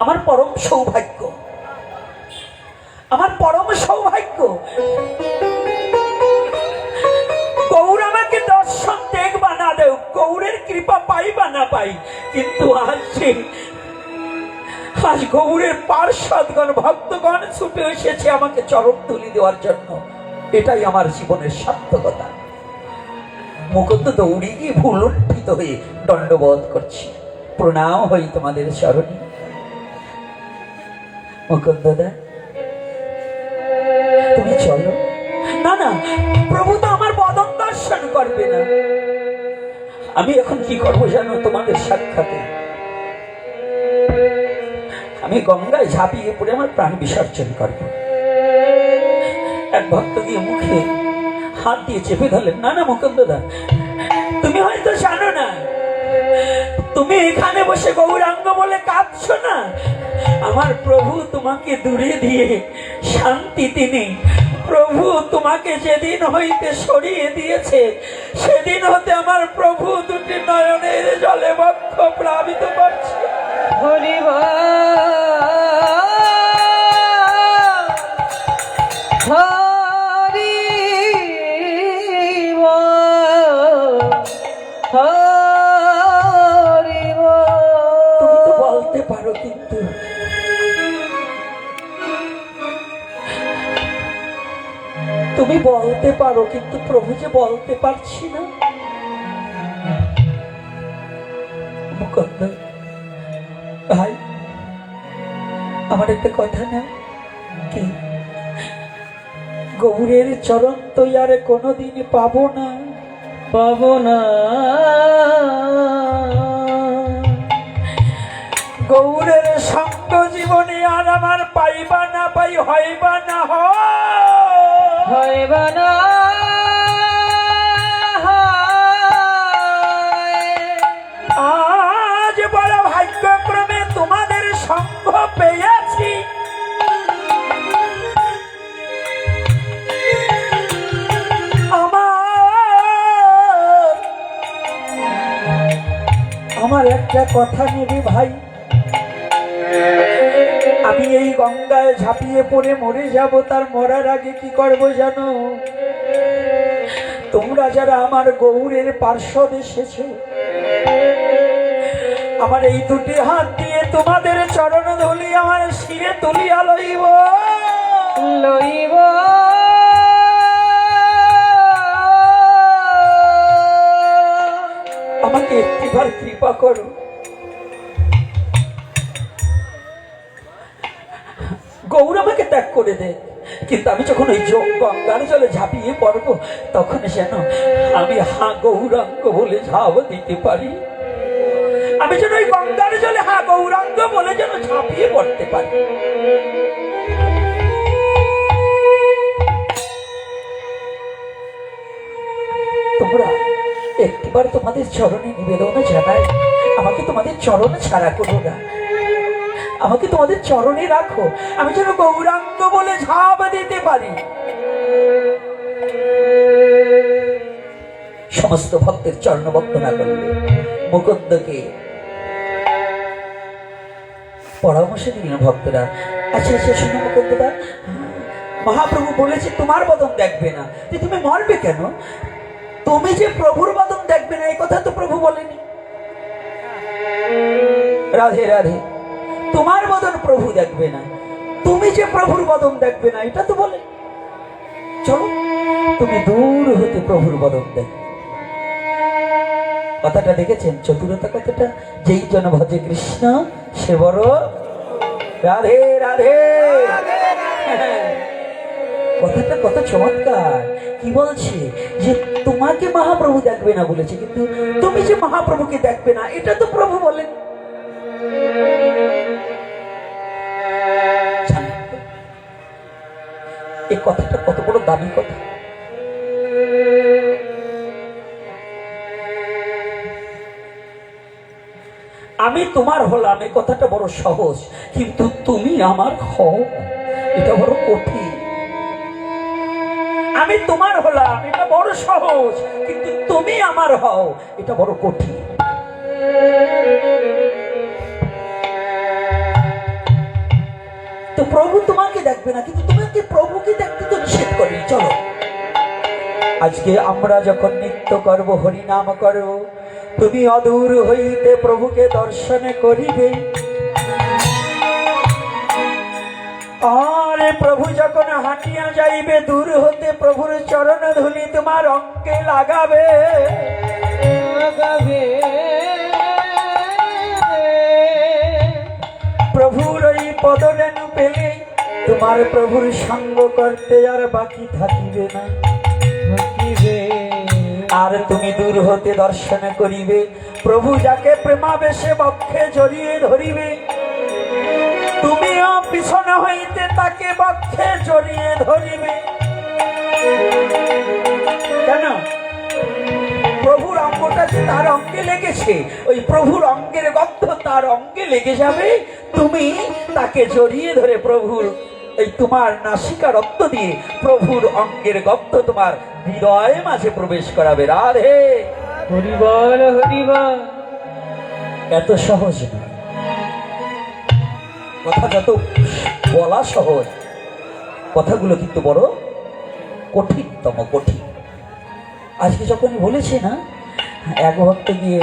আমার পরম সৌভাগ্য, আমার পরম সৌভাগ্য, গৌর আমাকে দর্শন দেখ বা না দেও, গৌরের কৃপা পাই বা না পাই, কিন্তু আজ গৌরের পার্ষদগণ ভক্তগণ ছুটে এসেছে আমাকে চরণ তুলি দেওয়ার জন্য। এটাই আমার জীবনের সার্থকতা। মুকুন্দ দৌড়ে গিয়ে ভুলুণ্ঠিত হয়ে দণ্ডবোধ করছি, প্রণাম হই তোমাদের চরণে। মুকুন্দদা তুমি চলো। না না, প্রভু তো আমার বদন দর্শন করবে না। আমি এখন কি করবো জানো? তোমাদের সাক্ষাতে আমি গঙ্গায় ঝাঁপিয়ে পড়ে আমার প্রাণ বিসর্জন করব। এক ভক্ত গিয়ে মুখে হাত দিয়ে চেপে ধরলেন, না না মুকুন্দদা, তুমি হয়তো জানো না, তুমি এখানে বসে গৌরাঙ্গ বলে কাঁদছো না, আমার প্রভু তোমাকে দূরে দিয়ে শান্তিতে নেই। প্রভু তোমাকে যেদিন হইতে সরিয়ে দিয়েছে, সেদিন হতে আমার প্রভু দুটি নয়নের জলে বক্ষ প্লাবিত করছে। তুমি তো বলতে পারো, কিন্তু তুমি বলতে পারো, কিন্তু প্রভু যে বলতে পারছি না। ভাই, আমার একটা কথা না, কি গৌরের চরণ তো আর কোনোদিন পাবো না, পাবো না। গৌরের সঙ্গ জীবনে আর আমার পাইবা না পাই, হইবা না হইবা না। আজ বড় ভাগ্যক্রমে তোমাদের সঙ্গ পেয়েছি। আমার একটা কথা নেবে ভাই, আমি এই গঙ্গায় ঝাঁপিয়ে পড়ে মরে যাব, তার মরার আগে কি করবো জানো? তোমরা যারা আমার গৌরের পার্শ্বদ এসেছো, আমার এই দুটি হাত দিয়ে তোমাদের চরণ ধুলি আমার শিরে তুলিয়া লইব লইব। আমাকে একটিবার কৃপা করো। গৌর আমাকে ত্যাগ করে দে, কিন্তু আমি যখন ওই গঙ্গার জলে ঝাঁপিয়ে পড়বো, তখন যেন আমি হা গৌরাঙ্গ বলে ঝাঁপ দিতে পারি। আমি যেন ওই গঙ্গার জলে হা গৌরাঙ্গ বলে যেন ঝাঁপিয়ে পড়তে পারি। তোমরা একটিবার তোমাদের চরণে নিবেদন জানাই, আমাকে তোমাদের চরণ ছাড়া করো না, আমাকে তোমাদের চরণে রাখো, আমি যেন গৌরাঙ্গ বলে ঝাঁপ দিতে পারি। সমস্ত ভক্তের চরণ বন্দনা করলে মুকুন্দকে পরামর্শ দিলেন ভক্তরা। আচ্ছা আচ্ছা, শোনো মুকুন্দদা, মহাপ্রভু বলেছে তোমার বদন দেখবে না, তুমি মরবে কেন? তুমি যে প্রভুর বদন দেখবে না, এই কথা তো প্রভু বলেনি। রাধে রাধে, তোমার বদন প্রভু দেখবে না, তুমি যে প্রভুর বদন দেখবে না, এটা তো বলে। চলো, তুমি দূর হতে প্রভুর বদন দেখবে। কথাটা দেখেছেন চতুরতা কতটা? যেই জন ভজে কৃষ্ণ সে বড় রাধে রাধে। কথাটা কত চমৎকার! কি বলছে যে তোমাকে মহাপ্রভু দেখবে না বলেছে, কিন্তু তুমি যে মহাপ্রভুকে দেখবে না, এটা তো প্রভু বলেন। এই কথাটা কত বড় দামি কথা! আমি তোমার হলাম, এই কথাটা বড় সহজ, কিন্তু তুমি আমার হও, এটা বড় কঠিন। আমি আমি তোমার হলাম এটা বড় সহজ, কিন্তু তুমি আমার হও এটা বড় কঠিন। তো প্রভু তোমাকে দেখবে না, কিন্তু তোমাকে প্রভুকে দেখতে তো নিষেধ করি। চলো আজকে আমরা যখন নৃত্য করব, হরিনাম করব, তুমি অদূর হইতে প্রভুকে দর্শন করিবে। আর প্রভু যখন হাঁটিয়া যাইবে, দূর হতে প্রভুর চরণ ধুলি তোমার অঙ্গে লাগাবে। প্রভুর ওই পদরেণু পেলে তোমার প্রভুর সঙ্গ করতে আর বাকি থাকিবে না। আর তুমি দূর হতে দর্শন করিবে প্রভু যাকে প্রেমাবেশে বক্ষে জড়িয়ে ধরিবে। তুমিও পিছন হইতে তাকে বক্ষে জড়িয়ে ধরিবে। কেন? প্রভুর অঙ্গটা যে তার অঙ্গে লেগেছে, ওই প্রভুর অঙ্গের গন্ধ তার অঙ্গে লেগে যাবে। তুমি তাকে জড়িয়ে ধরে প্রভুর এই তোমার নাসিকা রক্ত দিয়ে প্রভুর অঙ্গের গন্ধ তোমার হৃদয় মাঝে প্রবেশ করাবে। রাধে হরিবল হরিবল। এত সহজ না, কথা যত বলা সহজ, কথাগুলো কিন্তু বড় কঠিনতম কঠিন। আজকে যখন বলেছি না, এক ভক্ত গিয়ে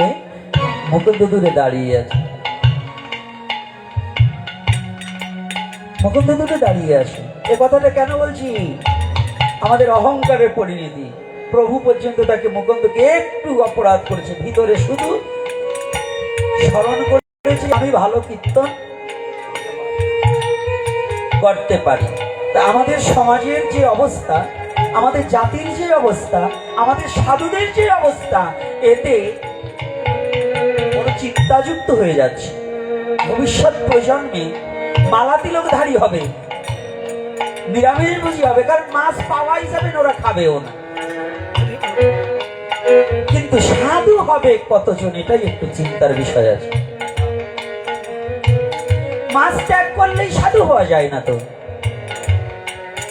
মুকুন্দ দূরে দাঁড়িয়ে আছে, মুকুন্দ দূরে দাঁড়িয়ে আছে। এ কথাটা কেন বলছি? আমাদের অহংকারের পরিণতি। প্রভু পর্যন্ত তাকে মুকুন্দকে একটু অপরাধ করেছে, ভিতরে শুধু স্মরণ করেছে আমি ভালো কীর্তন করতে পারি। তা আমাদের সমাজের যে অবস্থা, আমাদের জাতির যে অবস্থা, আমাদের সাধুদের যে অবস্থা, এতে বড় চিন্তাযুক্ত হয়ে যাচ্ছে। ভবিষ্যৎ প্রজন্মে মালা তিলকধারী হবে, নিরামিষ বুঝি হবে, কারণ মাছ পাওয়াই যাবে না, ওরা খাবেও না। কিন্তু সাধু হবে কতজন, এটাই একটু চিন্তার বিষয় আছে। মাছ ত্যাগ করলেই সাধু হওয়া যায় না, তো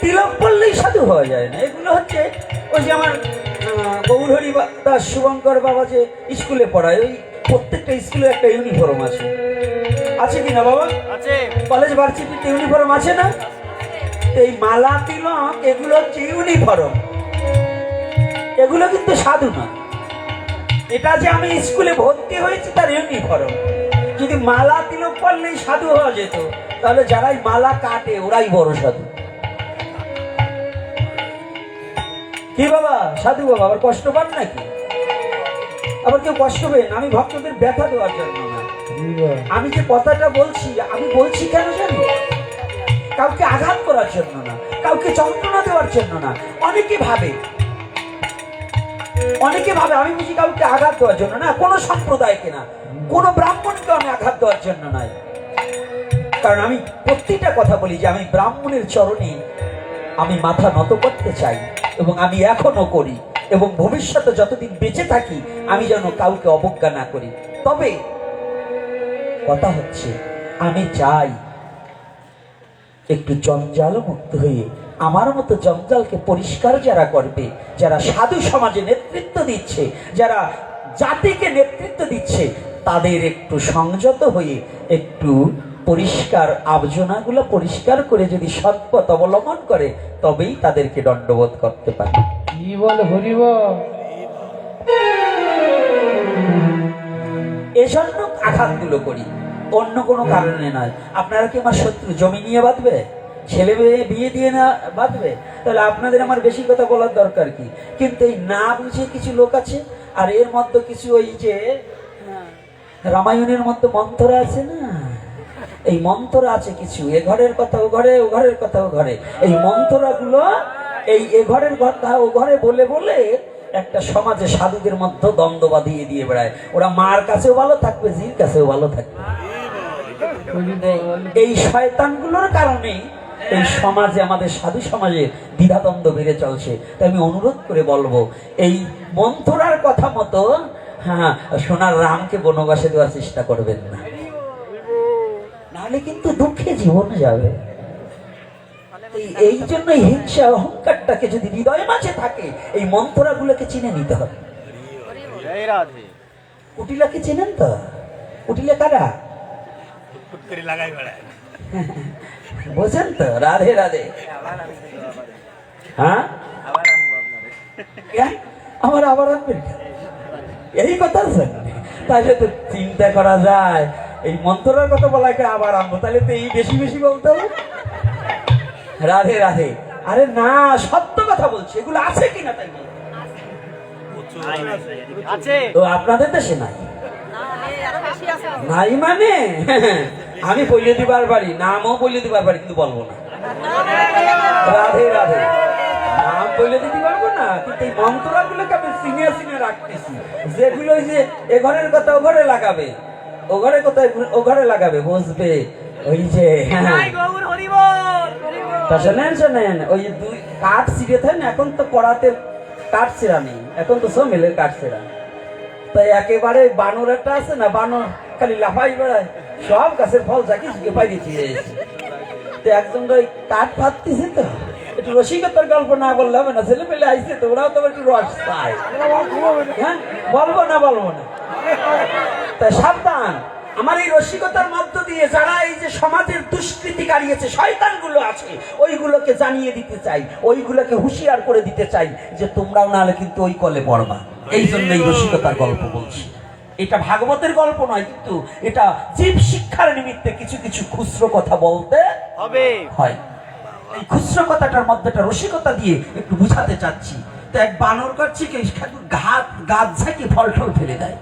তিলক পড়লেই সাধু হওয়া যায় না। এগুলো হচ্ছে ওই যে আমার গৌরহরি দাস শুভঙ্কর বাবা যে স্কুলে পড়ায়, ওই প্রত্যেকটা স্কুলে একটা ইউনিফর্ম আছে, আছে কিনা বাবা? আছে। কলেজ ভার্সিটিতে ইউনিফর্ম আছে না? এই মালা তিলক এগুলো হচ্ছে ইউনিফর্ম, এগুলো কিন্তু সাধু না। এটা যে আমি স্কুলে ভর্তি হয়েছি তার ইউনিফর্ম। যদি মালা তিলক পড়লেই সাধু হওয়া যেত, তাহলে যারাই মালা কাটে ওরাই বড় সাধু। কি বাবা সাধু বাবা আবার কষ্ট পান নাকি? আবার কেউ কষ্ট পেন? আমি ভক্তদের ব্যথা দেওয়ার জন্য না, আমি যে কথাটা বলছি, আমি বলছি কেন জানি? কাউকে আঘাত করার জন্য না, কাউকে যন্ত্রণা দেওয়ার জন্য না। অনেকে ভাবে আমি বুঝি কাউকে আঘাত দেওয়ার জন্য না, কোনো সম্প্রদায়কে না, কোনো ব্রাহ্মণকে আমি আঘাত দেওয়ার জন্য নাই। কারণ আমি প্রত্যেকটা কথা বলি যে আমি ব্রাহ্মণের চরণে আমি মাথা নত করতে চাই, এবং আমি এখনো করি, এবং ভবিষ্যতে যতদিন বেঁচে থাকি আমি যেন কাউকে অবজ্ঞা না করি। তবে কথা হচ্ছে আমি চাই একটু জঞ্জাল মুক্ত হয়ে আমার মতো জঞ্জালকে পরিষ্কার যারা করবে, যারা সাধু সমাজে নেতৃত্ব দিচ্ছে, যারা জাতিকে নেতৃত্ব দিচ্ছে, তাদের একটু সংযত হয়ে একটু পরিষ্কার আবর্জনাগুলো পরিষ্কার করে যদি সৎপথ অবলম্বন করে, তবেই তাদেরকে দণ্ডবোধ করতে পারে। কি বল হরিবল। এজন্য আঘাতগুলো করি, অন্য কোনো কারণে নয়। আপনারা কি আমার শত্রু জমি নিয়ে বাঁধবে, ছেলে মেয়ে বিয়ে দিয়ে না বাঁধবে? তাহলে আপনাদের আমার বেশি কথা বলার দরকার কি? কিন্তু এই না বুঝে কিছু লোক আছে, আর এর মধ্যে কিছু ওই যে রামায়ণের মধ্যে মন্ত্র আছে না, এই মন্ত্র আছে কিছু, এ ঘরের কথা ও ঘরে, ও ঘরের কথা ও ঘরে। এই মন্ত্রগুলো এই এ ঘরের কথা ও ঘরে বলে বলে একটা সমাজে সাধুদের মধ্যে দ্বন্দ্ব বাঁধিয়ে দিয়ে বেড়ায়। ওরা মার কাছেও ভালো থাকবে, জির কাছেও ভালো থাকবে। এই শয়তানগুলোর কারণে এই সমাজে, আমাদের সাধু সমাজে দ্বিধাদ্বন্দ্ব বেড়ে চলছে। তাই আমি অনুরোধ করে বলবো, এই মন্থরার কথা মতো সোনার রামকে বনবাসে দেওয়ার চেষ্টা করবেন না, নাহলে কিন্তু দুঃখে জীবন যাবে। এই জন্যই হিংসা অহংকারটাকে যদি হৃদয়ের মাঝে থাকে, এই মন্ত্রগুলোকে চিনে নিতে হবে। কুটিলাকে চেনেন তো? কুটিলা কারা? বোঝেন তো? রাধে রাধে। হ্যাঁ, আমার আবার আনবেন এই কথা শুনবে, তাহলে তো চিন্তা করা যায় এই মন্ত্রের কথা বলাকে আবার আনবো, তাহলে তো এই বেশি বেশি বলতে হবে। রাধে রাধে। আরে না, সত্য কথা বলছি, এগুলো আছে কিনা তাই বলছি। তো আপনাদের দেশে নাই? নাই মানে আমি বলে দিবার পারি, নামও বলে দিবার পারি, কিন্তু বলবো না। রাধে রাধে। নাম বলে দিতে পারবো না, কিন্তু এই মন্ত্রগুলোকে আমি চিনে চিনে রাখতেছি, যেগুলো যে এ ঘরের কথা ও ঘরে লাগাবে, ও ঘরে কোথায় ও ঘরে লাগাবে, বুঝবে। ওই যে শোনেন শোনেন, ওই দুই কাঠ ছিঁড়ে থাকেন, এখন তো কড়াতে কাঠ ছিঁড়া নেই, এখন তো সব মিলে কাঠ ছিঁড়া। তাই একেবারে বানর একটা আছে না, বানর খালি লাফাই বেড়ায়, সব গাছের ফল যাকে পাই দিচ্ছি। তো একজন ওই কাঠ ফাটতেছে, তো একটু রসিকতার গল্প না বললে হবে না, ছেলে পেলে আইসে তো ওরাও তো একটু রস পায়। হ্যাঁ, বলবো না বলবো না। তাই সাবধান, আমার এই রসিকতার মধ্য দিয়ে যারা এই যে সমাজের দুষ্কৃতি কারিয়েছে, শয়তানগুলো আছে, ওইগুলোকে জানিয়ে দিতে চাই, ওইগুলোকে হুঁশিয়ার করে দিতে চাই যে তোমরাও নাহলে কিন্তু ওই কলে পড়বা। এই জন্য এই রসিকতার গল্প বলছি। এটা ভাগবতের গল্প নয়, কিন্তু এটা জীব শিক্ষার নিমিত্তে কিছু কিছু খুচরো কথা বলতে হবে হয়। এই খুচরো কথাটার মধ্যে একটা রসিকতা দিয়ে একটু বুঝাতে চাচ্ছি। তো এক বানর করছে কি, গাছ ঝাঁকি ফল টল ফেলে দেয়,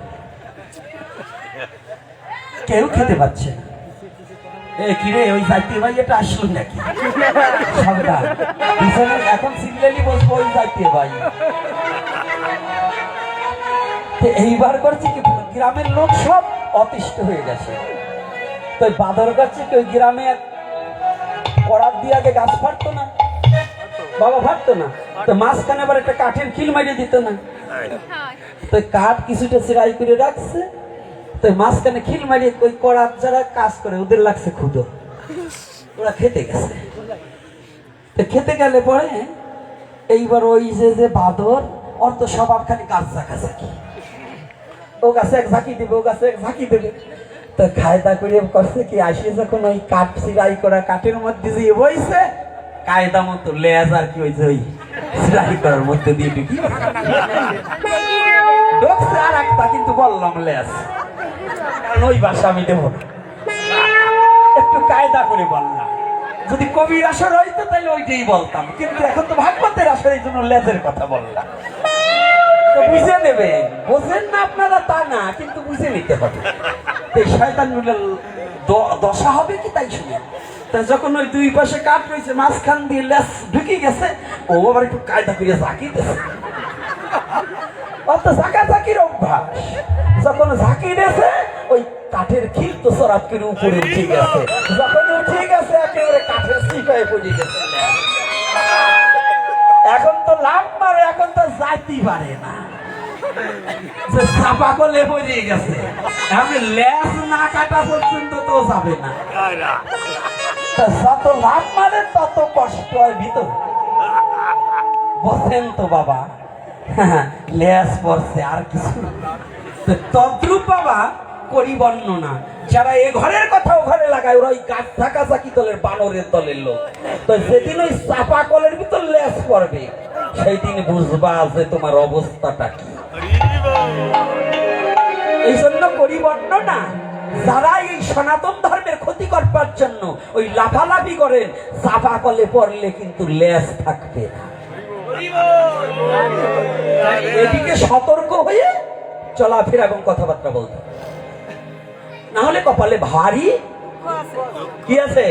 কেউ খেতে পাচ্ছে না। কিরে, ওই জাতীয় ভাই এটা আসলো নাকি? এখন সিগনালি বসবো ওই জাতীয় ভাই। এইবার করছে কি, গ্রামের লোক সব অতিষ্ঠ হয়ে গেছে। তো বাদর করছে কি, ওই গ্রামে করার দিয়ে আগে গাছ ফাটতো না, বাবা ফাটতো না, তো মাঝখানে আবার একটা কাঠের খিল মারিয়ে দিত না। তো কাঠ কিছুটা চিরাই করে রাখছে, তো মাঝখানে খিল মারিয়ে ওই করার যারা কাজ করে ওদের লাগছে ক্ষুধা, ওরা খেতে গেছে। তো খেতে গেলে পরে এইবার ওই যে বাদর, ওর তো স্বভাব খালি গাছ ঝাঁকাঝাঁকি, ও গাছে এক ঝাঁকি দেবে, ও গাছে এক ঝাঁকি দেবে। তো কায়দা করে করছে কি, আসে যখন ওই কাঠ সিলাই করা কাঠের মধ্যে দিয়ে বইছে, কায়দা মতো লেজ আর কি হয়েছে ওই সিলাই করার মধ্যে দিয়ে ঢুকি ঢুকছে। আর একটা কিন্তু বললাম লেজ, কারণ ওই বাসা আমি দেবো না, একটু কায়দা করে বললাম। যদি কবির আসর হইতো তাহলে ওইটাই বলতাম, কিন্তু এখন তো ভাগবতের আসর, এই জন্য লেজের কথা বললাম। বুঝে নেবেন, বোঝেন না আপনারা তা না, কিন্তু বুঝে নিতে হবে। শয়তান দশা হবে কি তাই শুনে। তা যখন ওই দুই পাশে কাঠ রয়েছে, মাঝখান দিয়ে লেজ ঢুকে গেছে, ও আবার একটু কায়দা করে ঝাঁকি দিয়েছে। অত ঝাঁকাঝাঁকির অভ্যাস, যখন ঝাঁকি দিয়েছে ওই কাঠের খিল তো সরাব করে উপরে উঠে গেছে, যখন উঠে গেছে একেবারে কাঠের সিপায় পড়ে গেছে। এখন তো লাভ মারে, এখন তো যাইতে পারে না, যে চাপা কলে পড়ে গেছে, আমি লেজ না কাটা পর্যন্ত তো যাবে না। যত লাভ মারে তত কষ্ট হয় ভিতর, বসেন তো বাবা। লেজ পড়ছে আর কিছু তদ্রুপ বাবা করি বর্ণনা। যারা এ ঘরের কথা ও ঘরে লাগায়, ওরা ওই গাছ ঝাঁকাঝাঁকি দলের বানরের দলের লোক। তো যেদিন ওই চাপা কলের ভিতর লেজ পড়বে, সেই দিন বুঝবা যে তোমার অবস্থাটা কি। এই জন্য করি বর্ণনা, যারা এই সনাতন ধর্মের ক্ষতি করবার জন্য ওই লাফালাফি করেন, চাপা কলে পড়লে কিন্তু লেজ থাকবে না। এদিকে সতর্ক হয়ে চলাফেরা এবং কথাবার্তা বলতে, না হলে কপালে ভারী কি আছে।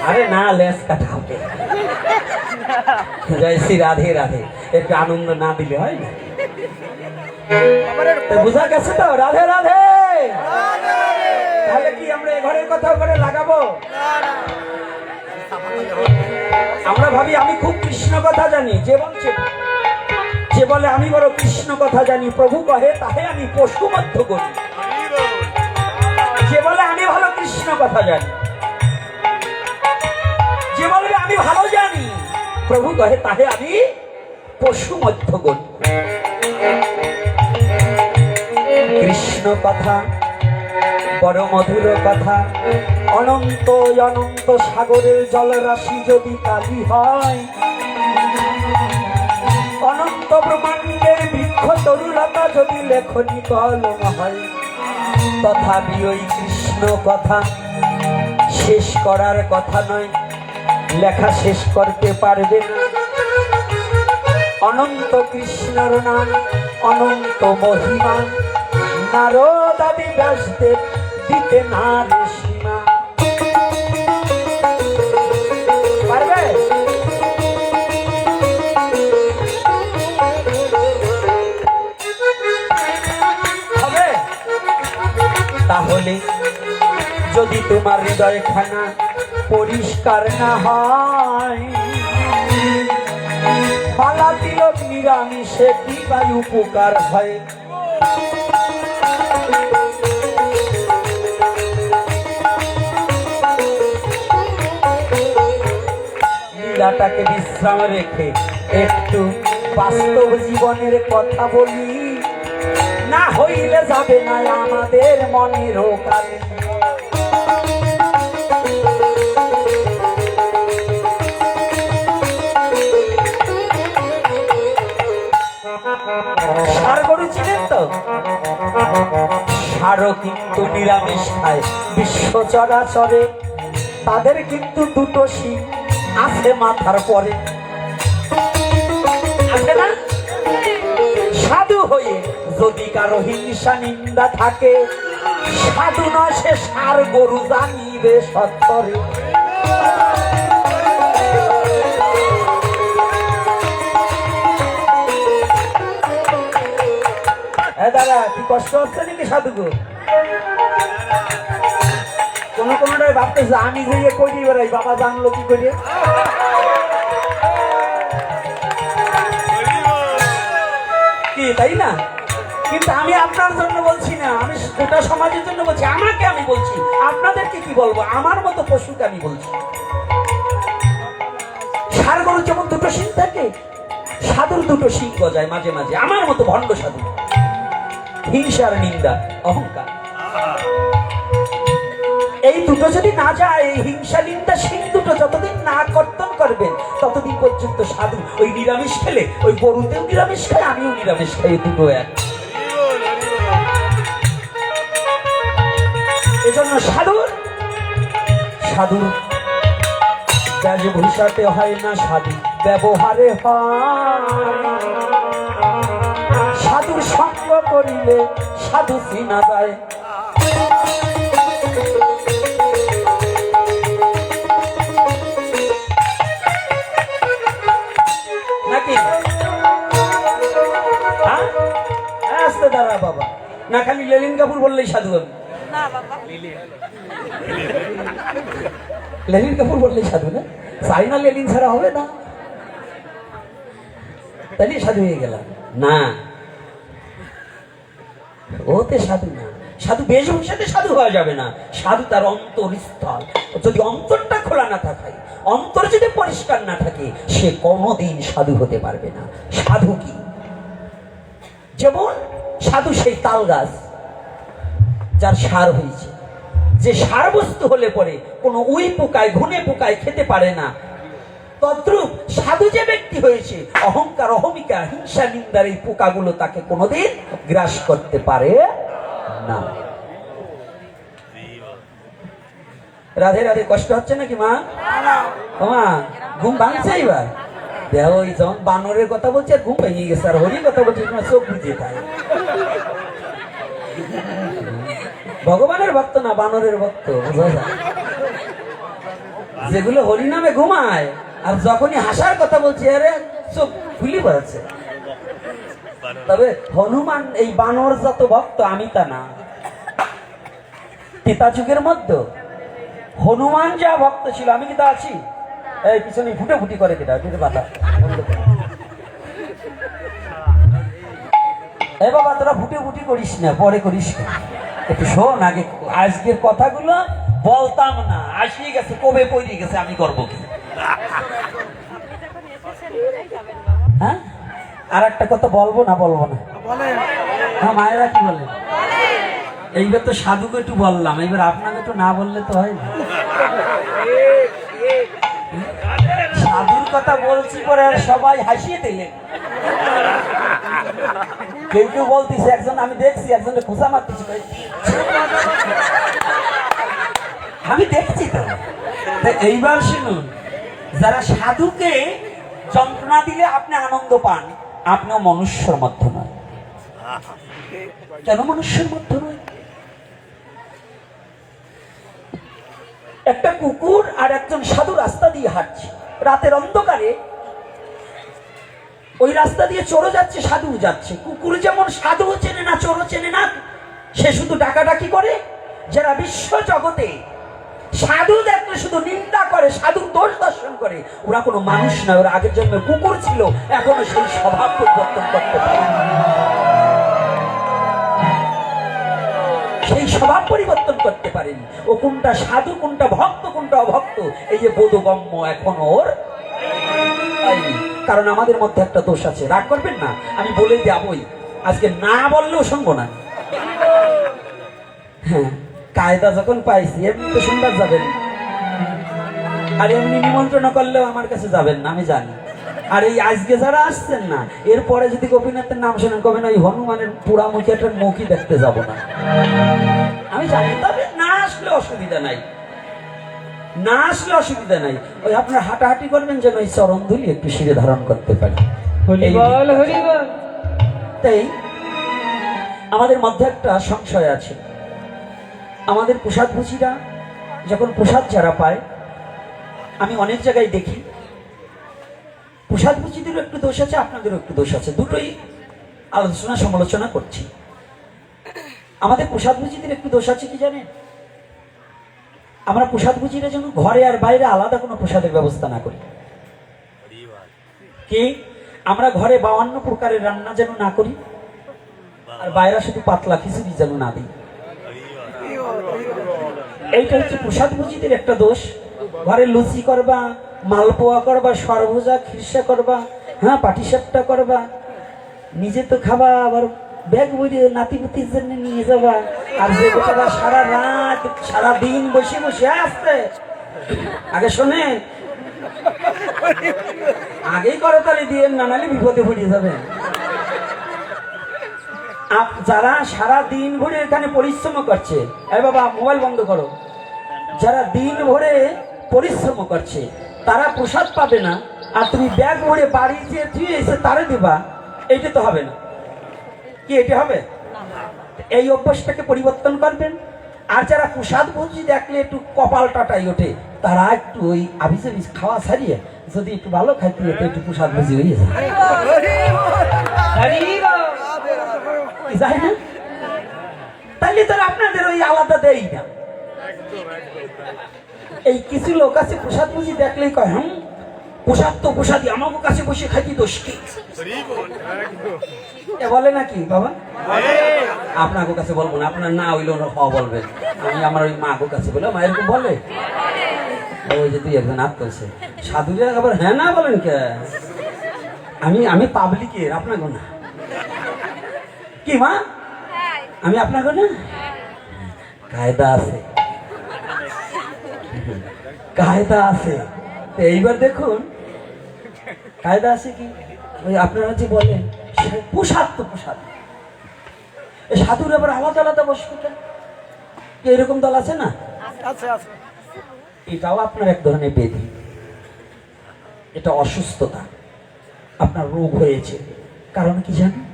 আরে না, লেজ কাটা হবে। জয় শ্রী রাধে রাধে। একটু আনন্দ না দিলে হয় না। বুঝা গেছে তো? রাধে রাধে। তাহলে কি আমরা এ ঘরের কথা করে লাগাবো? আমরা ভাবি আমি খুব কৃষ্ণ কথা জানি, যে বলে আমি বড় কৃষ্ণ কথা জানি, প্রভু কহে তাহে আমি পশুবদ্ধ করি। যে বলে আমি ভালো কৃষ্ণ কথা জানি, যে বলবে আমি ভালো জানি। প্রভু কহে তাহে আমি পশু মধ্য গণ। কৃষ্ণ কথা বড় মধুর কথা, অনন্ত অনন্ত সাগরের জলরাশি যদি কালি হয়, অনন্ত ব্রহ্মাণ্ডের বৃক্ষ তরুলতা যদি লেখনি কলম হয়, তথাপি ওই কৃষ্ণ কথা শেষ করার কথা নয়, লেখা শেষ করতে পারবে না। অনন্ত কৃষ্ণর নাম, অনন্ত মহিমা, নারদ আদি ব্যাসদেব দিতে না রে সীমা। পারবে? হবে? তাহলে যদি তোমার হৃদয়খানা পরিষ্কার না হয়, মালা তিলক নিরামিষে কি বা উপকার হয়? লীলাটাকে বিশ্রাম রেখে একটু বাস্তব জীবনের কথা বলি, না হইলে যাবে না আমাদের মনেরও কালে। ষাঁড় গরু চিনেন তো? ষাঁড়ও কিন্তু নিরামিষ খায় বিশ্ব চরাচরে, তাদের কিন্তু দুটো শিং আছে মাথার পরে, আছে না? সাধু হয়ে যদি কারো হিংসা নিন্দা থাকে, সাধু নয় সে ষাঁড় গরু জানিবে সত্তরে। দাদা কি কষ্ট হচ্ছে নাকি সাধু গো? কোন কোনটাই ভাবতেছে আমি যে করি বেড়াই, বাবা জানলো কি করে? কি তাই না? কিন্তু আমি আপনার জন্য বলছি না, আমি গোটা সমাজের জন্য বলছি। আমাকে আমি বলছি, আপনাদেরকে কি বলবো? আমার মতো পশুকে আমি বলছি। ষাঁড় গরু যেমন দুটো শিং থাকে, সাধুর দুটো শিং গজায় মাঝে মাঝে। আমার মতো ভণ্ড সাধু, হিংসার নিন্দা, অহংকার, এই দুটো যদি না যায়, এই হিংসা নিন্দা শিং দুটো যতদিন না কর্তন করবেন, ততদিন পর্যন্ত সাধু ওই নিরামিষ খেলে, ওই গরুতেও নিরামিষ খায়, আমিও নিরামিষ খাই, দুটো এক। এজন্য সাধুর বেশভূষাতে হয় না, সাধু ব্যবহারে হয়। সাধুর সঙ্গ করিলে সাধু চিনা যায়। নাকি? আসতে দাঁড়া বাবা, না খালি লেলিন কাপুর বললেই সাধু আমি। লেলিন কাপুর বললেই সাধু না? চাইনা লেলিন ছাড়া হবে না, তাই সাধু হয়ে গেলাম না। ওতে সাধু না, সাধু বেশভূষাতে সাধু হওয়া যাবে না। সাধু তার অন্তরস্থল, যদি অন্তরটা খোলা না থাকে, অন্তর যদি পরিষ্কার না থাকে, সে কোনোদিন সাধু হতে পারবে না। সাধু কি? যেমন সাধু সেই তাল গাছ যার সার হয়েছে, যে সার বস্তু হলে পরে কোনো উই পোকায় ঘুনে পোকায় খেতে পারে না, তদ্রূপ সাধু যে ব্যক্তি হয়েছে, অহংকার অহমিকা হিংসা নিন্দার এই পোকাগুলো তাকে কোনোদিন গ্রাস করতে পারে না। রাধে রাধে। কষ্ট হচ্ছে নাকি মা? মা ঘুম ভাঙছে এবার? দেখো ওই যখন বানরের কথা বলছে ঘুম ভেঙে গেছে, আর হরির কথা বলছে তোমার চোখ বুঝে থাকে। ভগবানের ভক্ত না, বানরের ভক্ত। যেগুলো হরি নামে ঘুমায়, আর যখনই হাসার কথা বলছে আরে চোখ খুলি পড়েছে। তবে হনুমান এই বানর যত ভক্ত, আমি তা না। ত্রেতা যুগের মধ্যে হনুমান যা ভক্ত ছিল, আমি কি তা আছি? এই পিছনে ফুটে ফুটি করে কেটা বাধা। এ বাবা তোরা ফুটে ফুটি করিস না, পরে করিস না, একটু শোন আগে। আজকের কথাগুলো বলতাম না, আসিয়ে গেছে, কবে পড়ে গেছে, আমি করবো কি? হ্যাঁ, আর একটা কথা বলবো না হ্যাঁ, মায়েরা কি বলে? এইবার তো সাধুকে একটু বললাম, এবার আপনাকে একটু না বললে তো হয় না। সাধুর কথা বলছি পরে আর সবাই হাসিয়ে দিলেন। কেউ কেউ বলতেছে, একজন আমি দেখছি একজনের খোঁচা মারতেছি, আমি দেখছি তো। এইবার শুনুন, যারা সাধুকে যন্ত্রণা দিলে আপনি আনন্দ পান, আপনিও মনুষ্যর মধ্যে নয়। কেন মনুষ্যের মধ্যে নয়? একটা কুকুর আর একজন সাধু রাস্তা দিয়ে হাঁটছে রাতের অন্ধকারে। ওই রাস্তা দিয়ে চোরও যাচ্ছে, সাধু যাচ্ছে। কুকুর যেমন সাধু চেনে না, চোরও চেনে না, সে শুধু ডাকাডাকি করে। যারা বিশ্ব জগতে সাধু দেখলে শুধু নিন্দা করে, সাধুর দোষ দর্শন করে, ওরা কোনো মানুষ নয়, ওরা আগের জন্মে কুকুর ছিল, এখনো সেই স্বভাব পরিবর্তন করতে পারে, সেই স্বভাব পরিবর্তন করতে পারেনি। ও কোনটা সাধু, কোনটা ভক্ত, কোনটা অভক্ত, এই যে বোধগম্য এখন ওর হয়নি। কারণ আমাদের মধ্যে একটা দোষ আছে, রাগ করবেন না, আমি বলে যাবই, আজকে না বললেও শুনবো না। হ্যাঁ, কায়দা যখন পাইছি এমনি তো শুনবার যাবেন, আর এমনি নিমন্ত্রণ করলেও আমার কাছে যাবেন না, আমি জানি। আর এই আজকে যারা আসছেন না, এরপরে যদি গোপীনাথের নাম শোনেন, কবেন ওই হনুমানের পোড়ামুখী একটা মুখী দেখতে যাব না, আমি জানি। তবে না আসলে অসুবিধা নাই, না আসলে অসুবিধা নাই। ওই আপনার হাঁটাহাঁটি করবেন যেন ওই চরণ ধুলি একটু শিরে ধারণ করতে পারি। হরিবল হরিবল। তাই আমাদের মধ্যে একটা সংশয় আছে। আমাদের প্রসাদ ভুজিরা যখন প্রসাদ যারা পায়, আমি অনেক জায়গায় দেখি প্রসাদ ভুজিদেরও একটু দোষ আছে, আপনাদেরও একটু দোষ আছে, দুটোই আলোচনা সমালোচনা করছি। আমাদের প্রসাদ ভুজিদের একটু দোষ আছে কি জানেন? আমরা প্রসাদ ভুজিরা যেন ঘরে আর বাইরে আলাদা কোনো প্রসাদের ব্যবস্থা না করি। কি আমরা ঘরে 52 প্রকারের রান্না যেন না করি, আর বাইরে শুধু পাতলা খিচুড়ি যেন না দিই। এইটা হচ্ছে প্রসাদ ভুজিদের একটা দোষ। ঘরে লুচি করবা, মালপোয়া করবা, সরভুজা খিরসা করবা, হ্যাঁ পাটিসাপটা করবা, নিজে তো খাবা, আবার ব্যাগ বইয়ে নাতিপুতির জন্য নিয়ে যাবা। আর যে গোটাটা সারা রাত সারা দিন বসে বসে আসতে, আগে শোনে আগেই করতালি দিয়ে না, নাহলে বিপদে পড়ে যাবে। যারা সারা দিন ভরে এখানে পরিশ্রম করছে, এই বাবা মোবাইল বন্ধ করো, যারা দিন ভরে পরিশ্রম করছে তারা প্রসাদ পাবে না, আর তুমি ব্যাগ ভরে বাড়ি যে তুই এসে তারে দিবা, এইটা তো হবে না। কি এটা হবে? এই অভ্যাসটাকে পরিবর্তন করবেন। আর যারা প্রসাদ ভুজি দেখলে একটু কপাল টাটাই ওঠে, তারা একটু ওই আবিস খাওয়া ছাড়িয়ে যদি একটু ভালো খাইতে একটু প্রসাদ ভুজি হয়ে যায়, যায় না? তাইলে তো আপনাদের ওই আলাদা দেই না। এই কিছু লোক আছে প্রসাদ ভুজি দেখলেই কয়, প্রসাদ তো প্রসাদই, আমাকে কাছে বসে খাইতে দোষ কি? বলে নাকি বাবা? আপনার কাছে বলবো না, আপনার না হইলে খাওয়া বলবেন। আমি আমার ওই মা কাছে বলে, মা এরকম বলে, ওই যে 2-1 হাত করছে সাধুরা, আবার হ্যাঁ না বলেন কে? আমি পাবলিকের, আপনাকে না। কি মা, আমি আপনাকে না? কায়দা আছে, কায়দা আছে। এইবার দেখুন কায়দা আছে কি, ওই আপনারা যে বলেন প্রসাদ তো প্রসাদ, সাধুর আবার আলাদা আলাদা বসবে কেন? এরকম দল আছে না? এটাও আপনার এক ধরনের ব্যাধি, এটা অসুস্থতা, আপনার রোগ হয়েছে। কারণ কি জানেন?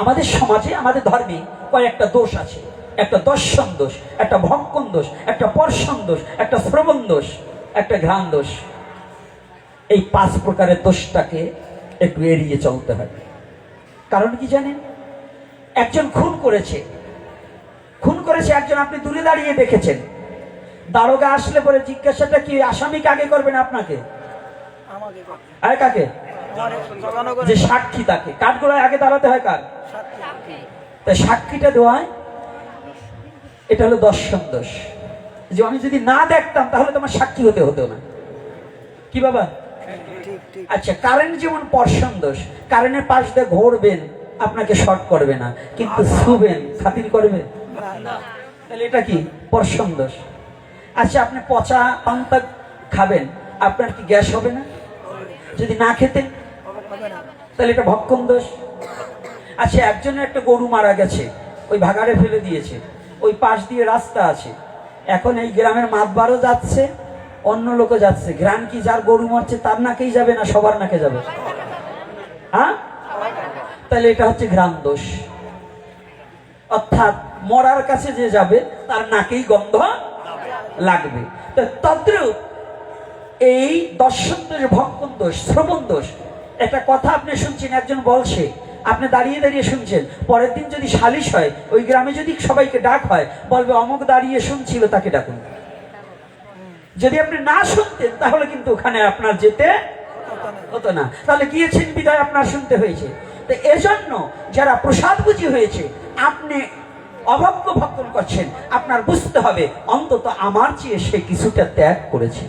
আমাদের সমাজে, আমাদের ধর্মে কয়েকটা দোষ আছে। একটা দর্শন দোষ, একটা ভক্ষণ দোষ, একটা পর্ষণ দোষ, একটা শ্রবণ দোষ, একটা ঘ্রাণ দোষ। এই 5 প্রকারের দোষটাকে একটু এড়িয়ে চলতে হবে। কারণ কি জানেন? একজন খুন করেছে, একজন, আপনি দূরে দাঁড়িয়ে দেখেছেন। দারোগা আসলে পরে জিজ্ঞাসাটা কি আসামিকে আগে করবেন আপনাকে? আর কাকে? যে সাক্ষী, তাকে কাঠগোড়ায় আগে দাঁড়াতে হয়। কার? তাই সাক্ষীটা দেওয়া হয়। এটা হলো দর্শন দোষ। যে আমি যদি না দেখতাম তাহলে তোমার সাক্ষী হতে হতো না। কি বাবা? আচ্ছা, কারেন্ট যেমন পর্ষণ দোষ, কারেন্টের পাশ দিয়ে ঘুরবেন আপনাকে শর্ট করবে না, কিন্তু ছুবেন খাতির করবে, তাহলে এটা কি? পর্ষণ দোষ। আচ্ছা, আপনি পচা পান্তা খাবেন, আপনার কি গ্যাস হবে না? যদি না খেতেন তাহলে এটা ভক্ষণ দোষ। আচ্ছা, একজনের একটা গরু মারা গেছে, ওই ভাগাড়ে ফেলে দিয়েছে, ওই পাশ দিয়ে রাস্তা আছে, এখন এই গ্রামের মাতবারও যাচ্ছে, অন্য লোকও যাচ্ছে, গ্রাম কি যার গরু মরছে তার নাকেই যাবে না সবার নাকে যাবে? হ্যাঁ, তাহলে এটা হচ্ছে গ্রাম দোষ। অর্থাৎ মরার কাছে যে যাবে তার নাকেই গন্ধ লাগবে। তো তদ্রূপ এই দর্শন দোষ, ভক্ষণ দোষ, শ্রবণ দোষ। একটা কথা আপনি শুনছেন, একজন বলছে, আপনি দাঁড়িয়ে দাঁড়িয়ে শুনছেন, পরের দিন যদি সালিশ হয়, ওই গ্রামে যদি সবাইকে ডাক হয়, বলবে অমুক দাঁড়িয়ে শুনছিল, তাকে ডাকুন। যদি আপনি না শুনতেন তাহলে কিন্তু ওখানে আপনার যেতে হতো না, তাহলে গিয়েছেন বিদায় আপনার শুনতে হয়েছে। তো এজন্য যারা প্রসাদ বুঝি হয়েছে, আপনি অভক্ত ভক্ষণ করছেন, আপনার বুঝতে হবে অন্তত আমার চেয়ে সে কিছুটা ত্যাগ করেছে,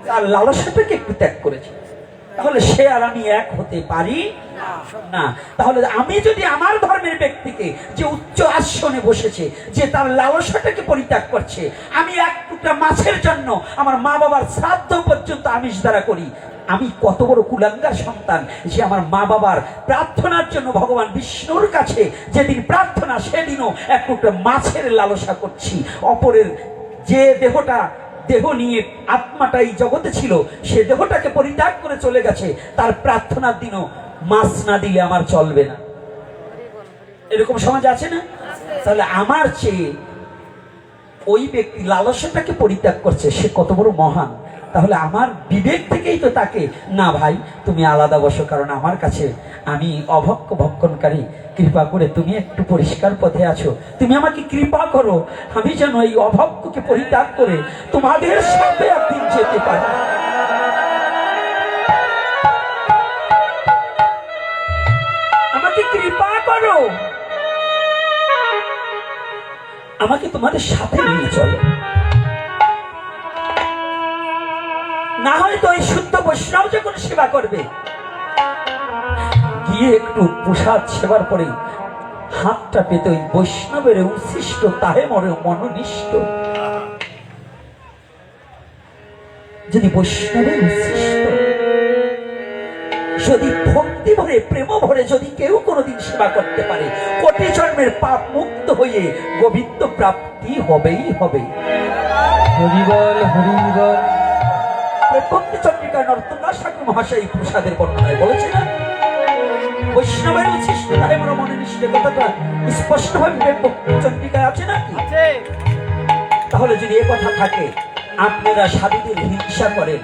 তার লালসাটাকে একটু ত্যাগ করেছে, তাহলে সে আর আমি এক হতে পারি না। তাহলে আমি যদি আমার ধর্মের ব্যক্তিকে যে উচ্চ আসনে বসেছে, যে তার লালসাটাকে পরিত্যাগ করছে, আমি এক টুকরা মাছের জন্য আমার মা বাবার শ্রাদ্ধ পর্যন্ত আমিষ দ্বারা করি, আমি কত বড় কুলাঙ্গার সন্তান যে আমার মা বাবার প্রার্থনার জন্য ভগবান বিষ্ণুর কাছে যেদিন প্রার্থনা, সেদিনও এক টুকরা মাছের লালসা করছি। অপরের যে দেহ নিয়ে আত্মাটাই জগতে ছিল, সে দেহটাকে পরিত্যাগ করে চলে গেছে, তার প্রার্থনার দিনও মাছ না দিলে আমার চলবে না। এরকম সমাজ আছে না? তাহলে আমার চেয়ে ওই ব্যক্তি লালসাটাকে পরিত্যাগ করছে, সে কত বড় মহান। তাহলে আমার বিবেক থেকেই তো তাকে, না ভাই তুমি আলাদা বসো, কারণ আমার কাছে আমি অভক্ষ ভক্ষণকারী, কৃপা করে তুমি একটু পরিষ্কার পথে আছো, তুমি আমাকে কৃপা করো, আমি যেন এই অভক্ষকে পরিত্যাগ করে তোমাদের সাথে একদিন যেতে পারি। আমাকে কৃপা করো, আমাকে তোমাদের সাথে নিয়ে চলো। না হয়তো ওই শুদ্ধ বৈষ্ণব যখন সেবা করবে, গিয়ে একটু প্রসাদ সেবার পরে হাতটা পেতে ওই বৈষ্ণবের উচ্ছিষ্ট তাহে মরে মনোনিষ্ঠ। যদি বৈষ্ণবের উচ্ছিষ্ট, যদি ভক্তি ভরে প্রেম ভরে যদি কেউ কোনোদিন সেবা করতে পারে, কোটি জন্মের পাপ মুক্ত হয়ে গোবিন্দ প্রাপ্তি হবেই হবে। হরিবল হরিবল। ভক্তি চন্দ্রিকা নর্তঙ্গা ঠাকুর মহাশয় প্রসাদের বর্ণনায় বলেছে না, বৈষ্ণবের উচ্ছিষ্ট তাহে মনে মনোনিষ্ঠ, কথাটা স্পষ্ট ভাবে ভক্তি চন্দ্রিকায় আছে না? তাহলে যদি এ কথা থাকে, আপনারা সাধুদের হিংসা করেন,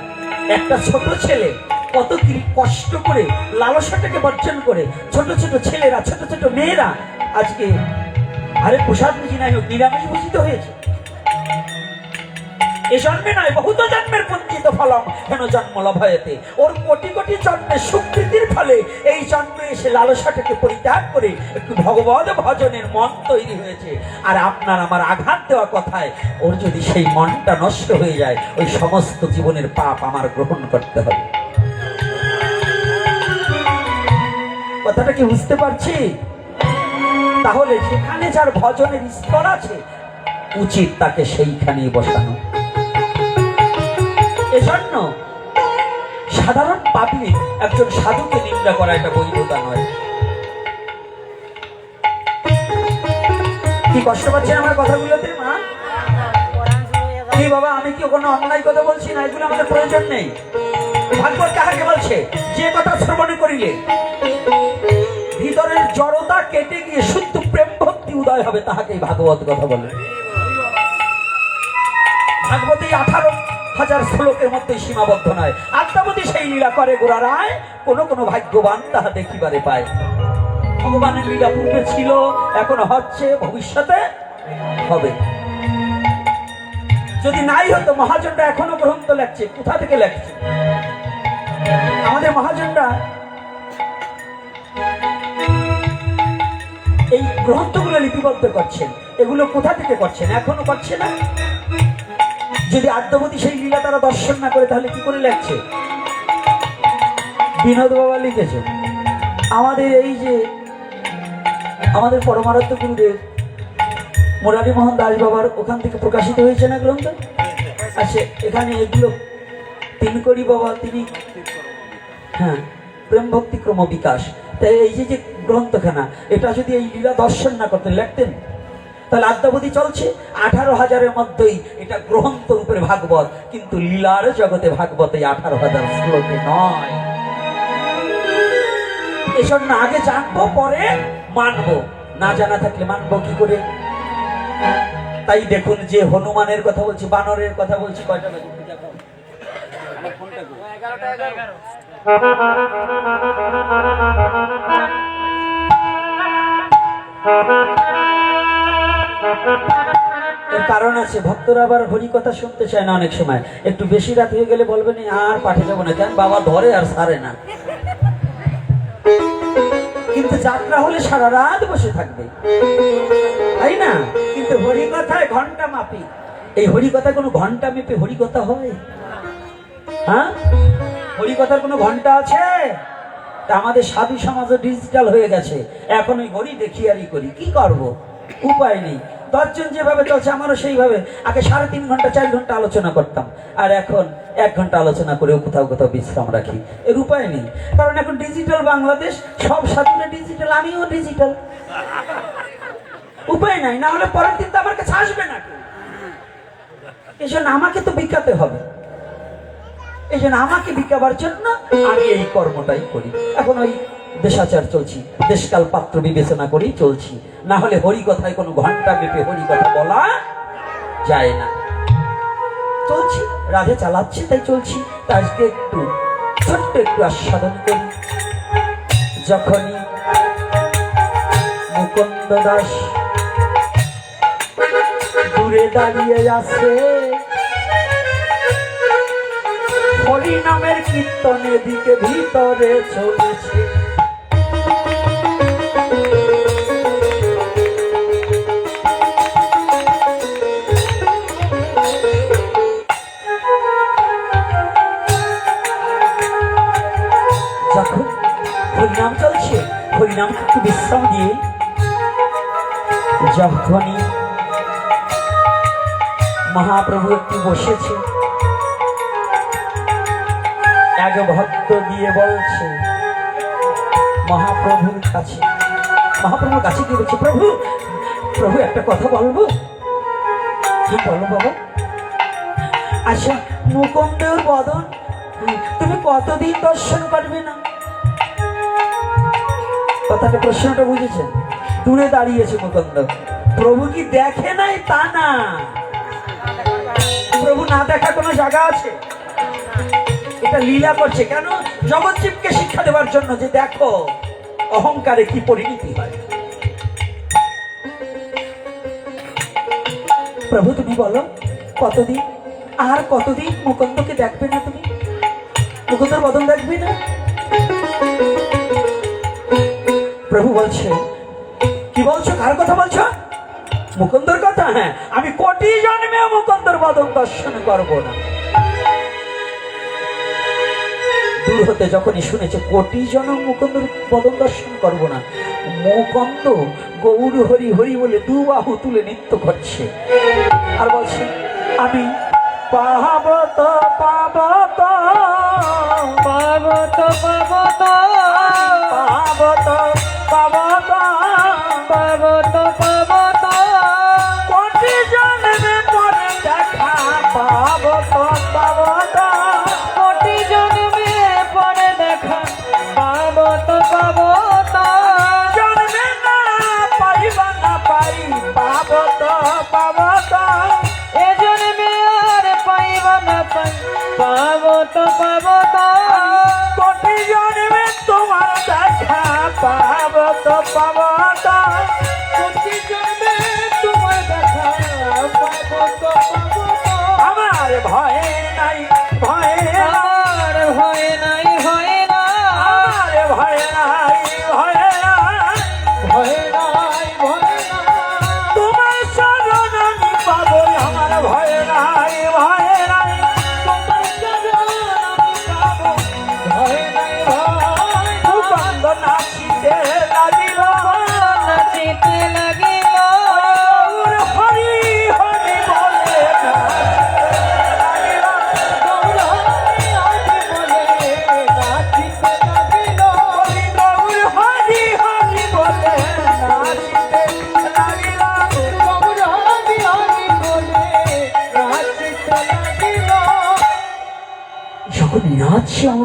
একটা ছোট ছেলে কত কষ্ট করে লালসাটাকে বর্জন করে, ছোট ছোট ছেলেরা, ছোট ছোট মেয়েরা আজকে আরে প্রসাদ বুঝি নাই হোক নিরামিষ ভূষিত হয়েছে। এ জন্মে নয়, বহুত জন্মের পঞ্জিত ফলম হেন জন্ম লভয়েতে। ওর কোটি কোটি জন্মের সুকৃতির ফলে এই জন্মে এসে লালসাটাকে পরিত্যাগ করে একটু ভগবত ভজনের মন তৈরি হয়েছে। আর আপনার আমার আঘাত দেওয়া কথায় ওর যদি সেই মনটা নষ্ট হয়ে যায়, ওই সমস্ত জীবনের পাপ আমার গ্রহণ করতে হবে। কথাটা কি বুঝতে পারছি? তাহলে যেখানে যার ভজনের স্তর আছে, উচিত তাকে সেইখানেই বসানো। এজন্য সাধারণ পাবলিক একজন সাধুকে নিন্দা করা এটা বৈধতা নয়। কি কষ্ট পাচ্ছেন আমার কথাগুলোতে মা? কি বাবা, আমি কি কোনো অন্যায় কথা বলছি না? এগুলো আমাদের প্রয়োজন নেই। ভাগবত কাহাকে বলছে, যে কথা শ্রবণ করিলে ভিতরের জড়তা কেটে গিয়ে শুদ্ধ প্রেম ভক্তি উদয় হবে, তাহাকেই ভাগবত কথা বলে। ভাগবতী 18,000 শ্লোকের মধ্যে সীমাবদ্ধ নয়। আত্মাবতী সেই লীলা করে গোড়ারায়, কোন ভাগ্যবান তাহা দেখিবারে পায়। ভগবানের লীলা পূর্বে ছিল, এখন হচ্ছে, ভবিষ্যতে হবে। যদি নাই হতো, মহাজনরা এখনো গ্রন্থ লেখছে। কোথা থেকে লেখছে? আমাদের মহাজনরা এই গ্রন্থগুলো লিপিবদ্ধ করছেন, এগুলো কোথা থেকে করছেন? এখনো করছে না। যদি আদ্যবতী সেই লীলা তারা দর্শন না করে তাহলে কি করে লাগছে? বিনোদ বাবা লিখেছে, আমাদের এই যে আমাদের পরমারাধ্য গুরুদেব মুরারি মোহন দাস বাবার ওখান থেকে প্রকাশিত হয়েছে না গ্রন্থ? আচ্ছা, এখানে এগুলো তিনকড়ি বাবা তিনি, হ্যাঁ, প্রেম ভক্তি ক্রম বিকাশ, তাই এই যে গ্রন্থখানা, এটা যদি এই লীলা দর্শন না করতেন, লিখতেন, তাহলে আদ্যাবধি চলছে 18,000-এর মধ্যেই এটা গ্রন্থ রূপের ভাগবত, কিন্তু লীলার জগতে ভাগবত এই 18,000 শ্লোকে নয়। এসব না আগে জানবো পরে মানবো, না জানা থাকলে মানবো কি করে? তাই দেখুন, যে হনুমানের কথা বলছি, বানরের কথা বলছি, কয়টা বাজে? আমার ফোনটা কই? 11টা। এর কারণ আছে, ভক্তরা আবার হরি কথা শুনতে চায় না অনেক সময়। একটু বেশি রাত হয়ে গেলে বলবেন আর পাঠে যাবো না, কেন বাবা ধরে আর সারে না। কিন্তু যাত্রা হলে সারা রাত বসে থাকবে, তাই না? কিন্তু হরিকথায় ঘন্টা মাপি, এই হরিকথা কোনো ঘন্টা মেপে হরিকথা হয়? হ্যাঁ, হরিকথার কোনো ঘন্টা আছে? তা আমাদের সাধু সমাজও ডিজিটাল হয়ে গেছে, এখন ওই হরি দেখি আরই করি, কি করব, উপায় নেই। 10 জন যেভাবে চলছে আমারও সেইভাবে। আগে 3.5 ঘন্টা 4 ঘন্টা আলোচনা করতাম, আর এখন 1 ঘন্টা আলোচনা করেও কোথাও কোথাও বিশ্রাম রাখি। এর উপায় নেই, কারণ এখন ডিজিটাল বাংলাদেশ, সব সাধুরা ডিজিটাল, আমিও ডিজিটাল। উপায় নাই, না হলে পরের দিন তো আমার কাছে আসবে না। এই জন্য আমাকে তো বিকাতে হবে, এই জন্য আমাকে বিকাবার জন্য আমি এই কর্মটাই করি। এখন ওই দেশাচার চলছি, দেশকাল পাত্র বিবেচনা করেই চলছি, না হলে হরিকথায় কোনো ঘন্টা মেপে হরিকথা বলা যায় না। চলছি, রাধে চালাচ্ছি তাই চলছি। তা আজকে একটু ছোট্ট একটু আস্বাদন করি। যখনই মুকুন্দ দাস দূরে দাঁড়িয়ে আছে, হরি নামের কীর্তনের দিকে ভিতরে চলেছে, যখন হরিনাম চলছে, হরিনামকে একটু বিশ্রাম দিয়ে যখনই মহাপ্রভু একটু বসেছে, এক ভক্ত দিয়ে বলছে মহাপ্রভুর কাছে, মহাপ্রভুর কাছে কি বলছে, প্রভু প্রভু একটা কথা বলবো? কি বলো বাবা? আচ্ছা, মুকুন্দের বদন তুমি কতদিন দর্শন করবে না? কথাটা, প্রশ্নটা বুঝেছেন? দূরে দাঁড়িয়েছে মুকুন্দ, প্রভু কি দেখে নাই তা না, প্রভু না দেখা কোনো জায়গা আছে? এটা লীলা করছে কেন? জগৎজীবকে শিক্ষা দেওয়ার জন্য, যে দেখো অহংকারে কি পরিণতি হয়। প্রভু তুমি বলো কতদিন, আর কতদিন মুকুন্দকে দেখবে না তুমি? মুকুন্দর বদন দেখবে না? প্রভু বলছে, কি বলছো, কার কথা বলছো? মুকুন্দর কথা? হ্যাঁ, আমি কোটি জন্মেও মুকুন্দর বদন দর্শন করবো না। দূর হতে যখনই শুনেছে কোটি জন্ম মুকুন্দর বদন দর্শন করবো না, মুকুন্দ গৌর হরি হরি বলে 2 বাহু তুলে নৃত্য করছে আর বলছে, আমি পাব তো পাব তো পাব তো পাব তো পাব তো পাব তো পাব তো পাব তো কোটি জন্মে পরে দেখা, পাব তো পাব তো কোটি জন্মে পরে দেখা, পাব তো পাব তো জন্মে না পাইব না পাই, পাব তো পাব তো এ জন্মে আর পাইব না পাই, পাব তো পাব তো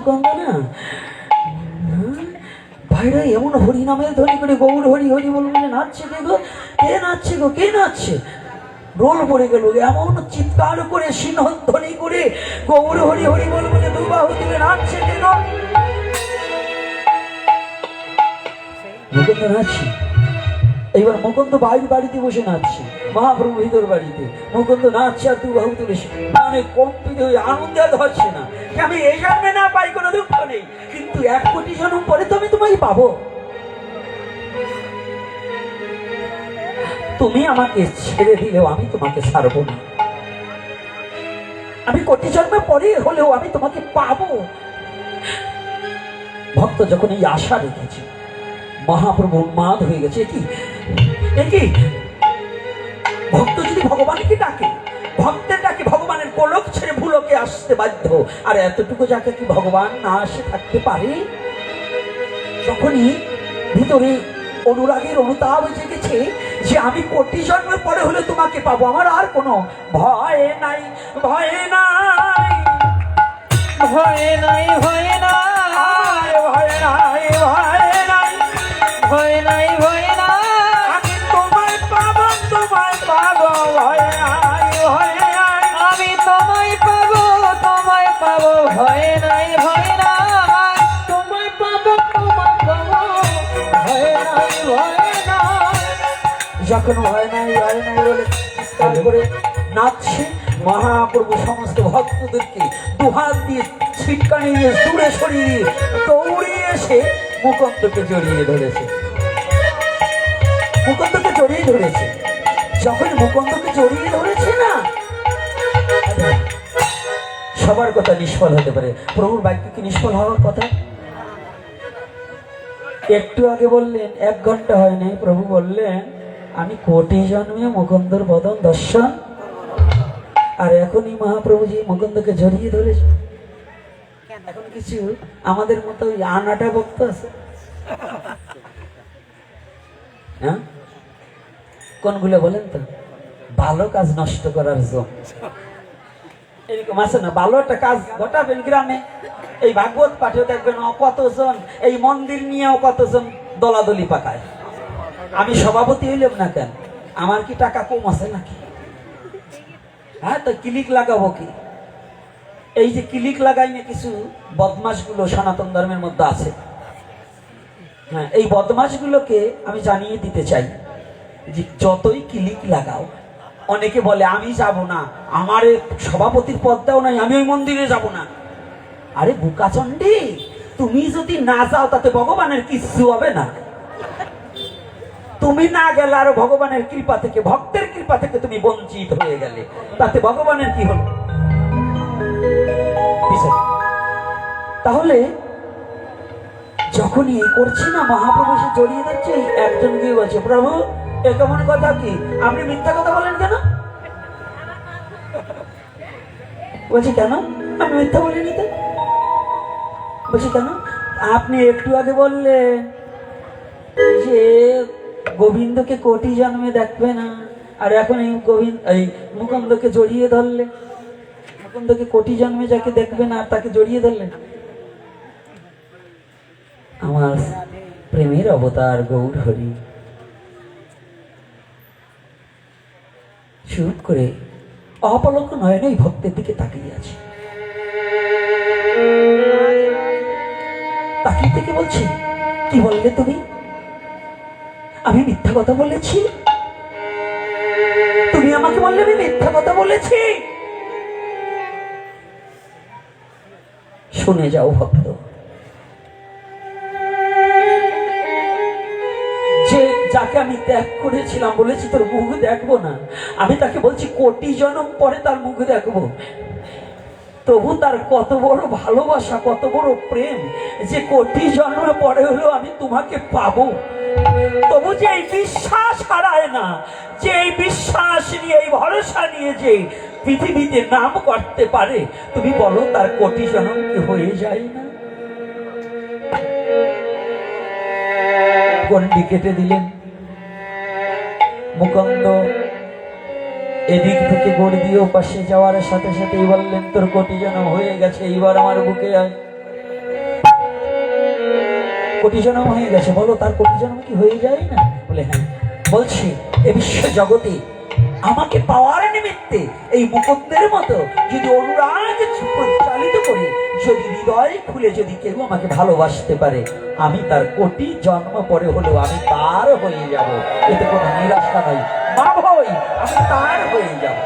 মুকুন্দ না, ভাইরা এমন হরি নামের ধ্বনি করে গৌর হরি হরি বল বলে নাচছে, কে গো, কে নাচছে গো, কে নাচছে? রোল পড়ে গেল, এমন চিৎকার করে সিংহধ্বনি করে গৌর হরি হরি বল বলে দুবাহু তুলে নাচছে, কে গো? মুকুন্দ নাচছে। এইবার মুকুন্দ বাইরে বাড়িতে বসে নাচছে, মহাপ্রভু ভিতর বাড়িতে মুকুন্দ নাচছে আর দুবাহু তুলেছে, মানে কম্পিত হয়ে আনন্দে আর ধরছে না। আমি এই জন্মে না পাই কোনো দুঃখ নেই, কিন্তু 1 কোটি জন্ম পরে তো আমি তোমাকে পাবো। তুমি আমাকে ছেড়ে দিলেও আমি তোমাকে ছাড়বো না। আমি কোটি জন্মে পরে হলেও আমি তোমাকে পাবো। ভক্ত যখন এই আশা রেখেছে, মহাপ্রভু উন্মাদ হয়ে গেছে। কি ভক্ত যদি ভগবানকে ডাকে, ভক্তের ডাকে ভগবানের কোলক ছেড়ে ভুলোকে আসতে বাধ্য। আর এতটুকু যাকে কি ভগবান না আসে থাকতে পারে? তখনই ভিতরে অনুরাগের অনুতাপ জেগেছে যে আমি কোটি জন্মের পরে হলে তোমাকে পাবো, আমার আর কোনো ভয় নাই, ভয় নাই, ভয় নাই, ভয় নাই, ভয় নাই, ভয় নাই, ভয় নাই, ভয় নাই, আমি তোমায় পাবো, তোমায় পাবো, ভয় নাই, ভয় নাই, আমি তোমায় পাবো, তোমায় পাবো, ভয় নাই, ভয় নাই, তোমায় পাবো, তোমায় পাবো, ভয় নাই, ভয় নাই। যখন ভয় নাই, ভয় নাই বলে চিৎকার করে নাচছে, মহাপ্রভু সমস্ত ভক্তদেরকে দুহাত দিয়ে ছিটকানি দিয়ে দূরে সরিয়ে দিয়ে দৌড়িয়ে এসে মুকুন্দকে জড়িয়ে ধরেছে, মুকুন্দকে জড়িয়ে ধরেছে। যখন মুকুন্দকে জড়িয়ে ধরেছে না, সবার কথা নিষ্ফল হতে পারে, প্রভুর বাক্য কি নিষ্ফল হওয়ার কথা? একটু আগে বললেন 1 ঘন্টা হয় নাই, প্রভু বললেন আমি কোটি জন্মে মুকুন্দর বদন দর্শন, আর এখনই মহাপ্রভুজি মুকুন্দকে জড়িয়ে ধরেছে। এখন কিছু আমাদের মতো আনাটা ভক্ত আছে, হ্যাঁ, কোনগুলো বলেন তো? ভালো কাজ নষ্ট করার জন্য এরকম আছে না? ভালো একটা কাজ ঘটাবেন গ্রামে, এই ভাগবত পাঠেও দেখবেন কতজন এই মন্দির নিয়েও কতজন দলাদলি পাকায়। আমি সভাপতি হইলাম না কেন? আমার কি টাকা কম আছে নাকি? হ্যাঁ, তো ক্লিক লাগাবো কি? এই যে ক্লিক লাগাই না কিছু বদমাশগুলো সনাতন ধর্মের মধ্যে আছে, হ্যাঁ, এই বদমাশগুলোকে আমি জানিয়ে দিতে চাই যে যতই ক্লিক লাগাও, অনেকে বলে আমি যাব না, আমার সভাপতির পদটাও নাই, আমি ওই মন্দিরে যাব না। আরে বুকাচন্ডী, তুমি যদি না যাও তাতে ভগবানের কিচ্ছু হবে না। তুমি না গেলে আর ভগবানের কৃপা থেকে, ভক্তের কৃপা থেকে তুমি বঞ্চিত হয়ে গেলে, তাতে ভগবানের কি হলো? তাহলে যখনই এই করছি না, মহাপ্রভু সে জড়িয়ে যাচ্ছে, একজন গিয়ে বলছে প্রভু এ কেমন কথা, কি আপনি মিথ্যা কথা বলেন কেন? বলছি কেন আমি মিথ্যা বলিনি তো? বলছি কেন? আপনি একটু আগে বললেন যে গোবিন্দকে কোটি জন্মে দেখবে না, আর এখন এই মুকুন্দকে জড়িয়ে ধরলে, মুকুন্দকে কোটি জন্মে যাকে দেখবে না তাকে জড়িয়ে ধরলেন। আমার প্রেমের অবতার গৌর হরি চুপ করে অপলক নয়নে এই ভক্তের দিকে তাকিয়ে আছে। তাকিয়ে থেকে বলছি, কি বললে তুমি? আমি মিথ্যা কথা বলেছি? তুমি আমাকে বললে আমি মিথ্যা কথা বলেছি? শুনে যাও ভক্ত, যে যাকে আমি ত্যাগ করেছিলাম, বলেছি তোর মুখ দেখবো না, আমি তাকে বলছি কোটি জন্ম পরে তার মুখ দেখবো। তবু তার কত বড় ভালোবাসা, কত বড় প্রেম, যে কোটি জন্ম পরে হলেও আমি তোমাকে পাবো। তবু যে এই বিশ্বাস হারায় না, যে এই বিশ্বাস নিয়ে, এই ভরসা নিয়ে যে পৃথিবীতে নাম করতে পারে, তুমি বলো তার কোটি জন্ম কি হয়ে যায় না? গন্ডি কেটে দিলেন। মুকুন্দ এদিক থেকে গড় দিয়ে ওপাশে যাওয়ার সাথে সাথেই বললেন তোর কোটি জন্ম হয়ে গেছে, এইবার আমার বুকে আয়। কোটি জন্ম হয়ে গেছে, বলো তার কোটি জন্ম কি হয়ে যায় না? বলে হ্যাঁ। বলছি এ বিশ্ব জগতে আমাকে পাওয়ার নিমিত্তে এই মুকুন্দের মতো যদি অনুরাগ পরিচালিত করে, যদি হৃদয় খুলে যদি কেউ আমাকে ভালোবাসতে পারে, আমি তার কোটি জন্ম পরে হলেও আমি তার হয়ে যাব। এতে কোনো নিরাশা নয় মা ভাই, আমি তার হয়ে যাব।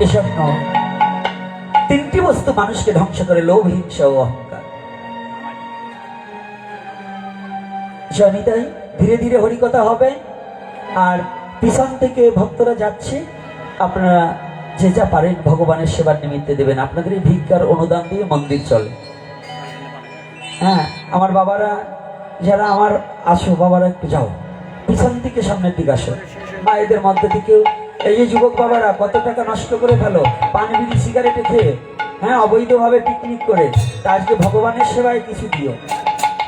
এসব নয়। তিনটি বস্তু মানুষকে ধ্বংস করে, লোভ, হিংসা ও অহংকার। জানিতাই ধীরে ধীরে হরিকথা হবে, আর পিছন থেকে ভক্তরা যাচ্ছে, আপনারা যে যা পারেন ভগবানের সেবার নিমিত্তে দেবেন। আপনাদের এই ভিক্ষার অনুদান দিয়ে মন্দির চলে। হ্যাঁ, আমার বাবারা যারা আমার আসো, বাবারা একটু যাও পিছন থেকে সামনের দিকে আসো। মায়েদের মধ্যে থেকেও এই যে যুবক বাবারা কত টাকা নষ্ট করে ফেলো পান বিড়ি সিগারেটে খেয়ে, হ্যাঁ অবৈধভাবে পিকনিক করে, তা আজকে ভগবানের সেবায় কিছু দিও।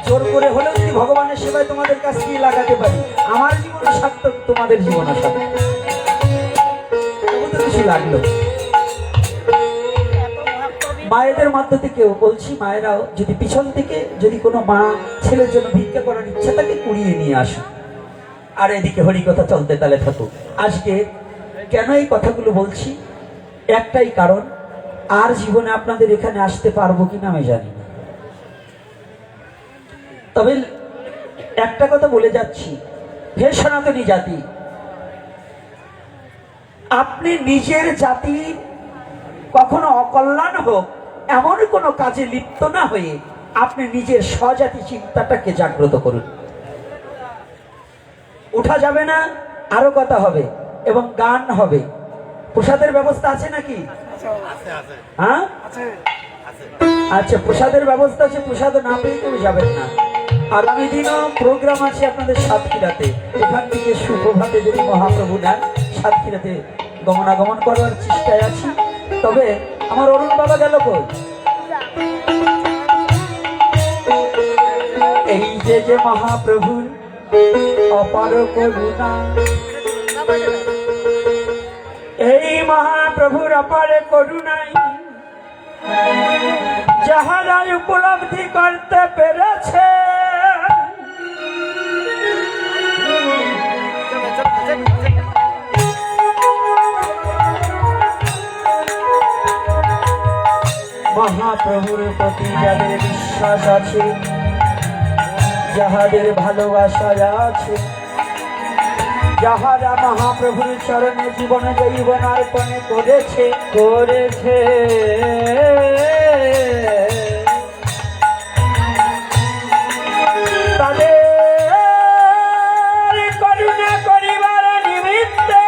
জোর করে হলেও যদি ভগবানের সেবায় তোমাদের কাছ দিয়ে লাগাতে পারি, আমার জীবনে সার্থক, তোমাদের জীবনে সার্থক। কিছু লাগলো। মায়েদের মধ্যে থেকেও বলছি, মায়েরাও যদি পিছন থেকে যদি কোনো মা ছেলের জন্য ভিক্ষা করার ইচ্ছা তাকে কুড়িয়ে নিয়ে আসো, আর এদিকে হরিকথা চলতে তালে থাকুক। আজকে কেন এই কথাগুলো বলছি, একটাই কারণ, আর জীবনে আপনাদের এখানে আসতে পারবো কিনা আমি জানি না। তবে একটা কথা বলে যাচ্ছি, হে সনাতনী জাতি, আপনি নিজের জাতি কখনো অকল্যাণ হোক এমন কোনো কাজে লিপ্ত না হয়ে আপনি নিজের স্বজাতি চিন্তাটাকে জাগ্রত করুন। উঠা যাবে না, আরো কথা হবে এবং গান হবে। প্রসাদের ব্যবস্থা আছে নাকি? হ্যাঁ, আচ্ছা, প্রসাদের ব্যবস্থা আছে। প্রসাদ না পেয়ে কেউ যাবেন না। আগামী দিনও প্রোগ্রাম আছে আপনাদের সাতক্ষীরাতে। এখান থেকে সুপ্রভাতে যদি মহাপ্রভু নেন, সাতক্ষীরাতে গমনাগমন করার চেষ্টায় আছি। তবে আমার অরুণ বাবা গেল কই? এই যে মহাপ্রভুর অপার করুণা, এই মহাপ্রভুর অপার করুণায় যাহারা উপলব্ধি করতে পেরেছে, মহাপ্রভুর প্রতি যাদের বিশ্বাস আছে, যাহাদের ভালোবাসা আছে, যাহারা মহাপ্রভুর চরণে জীবনে জীবন অর্পণ করেছে তাদের করুণা করিবার নিমিত্তে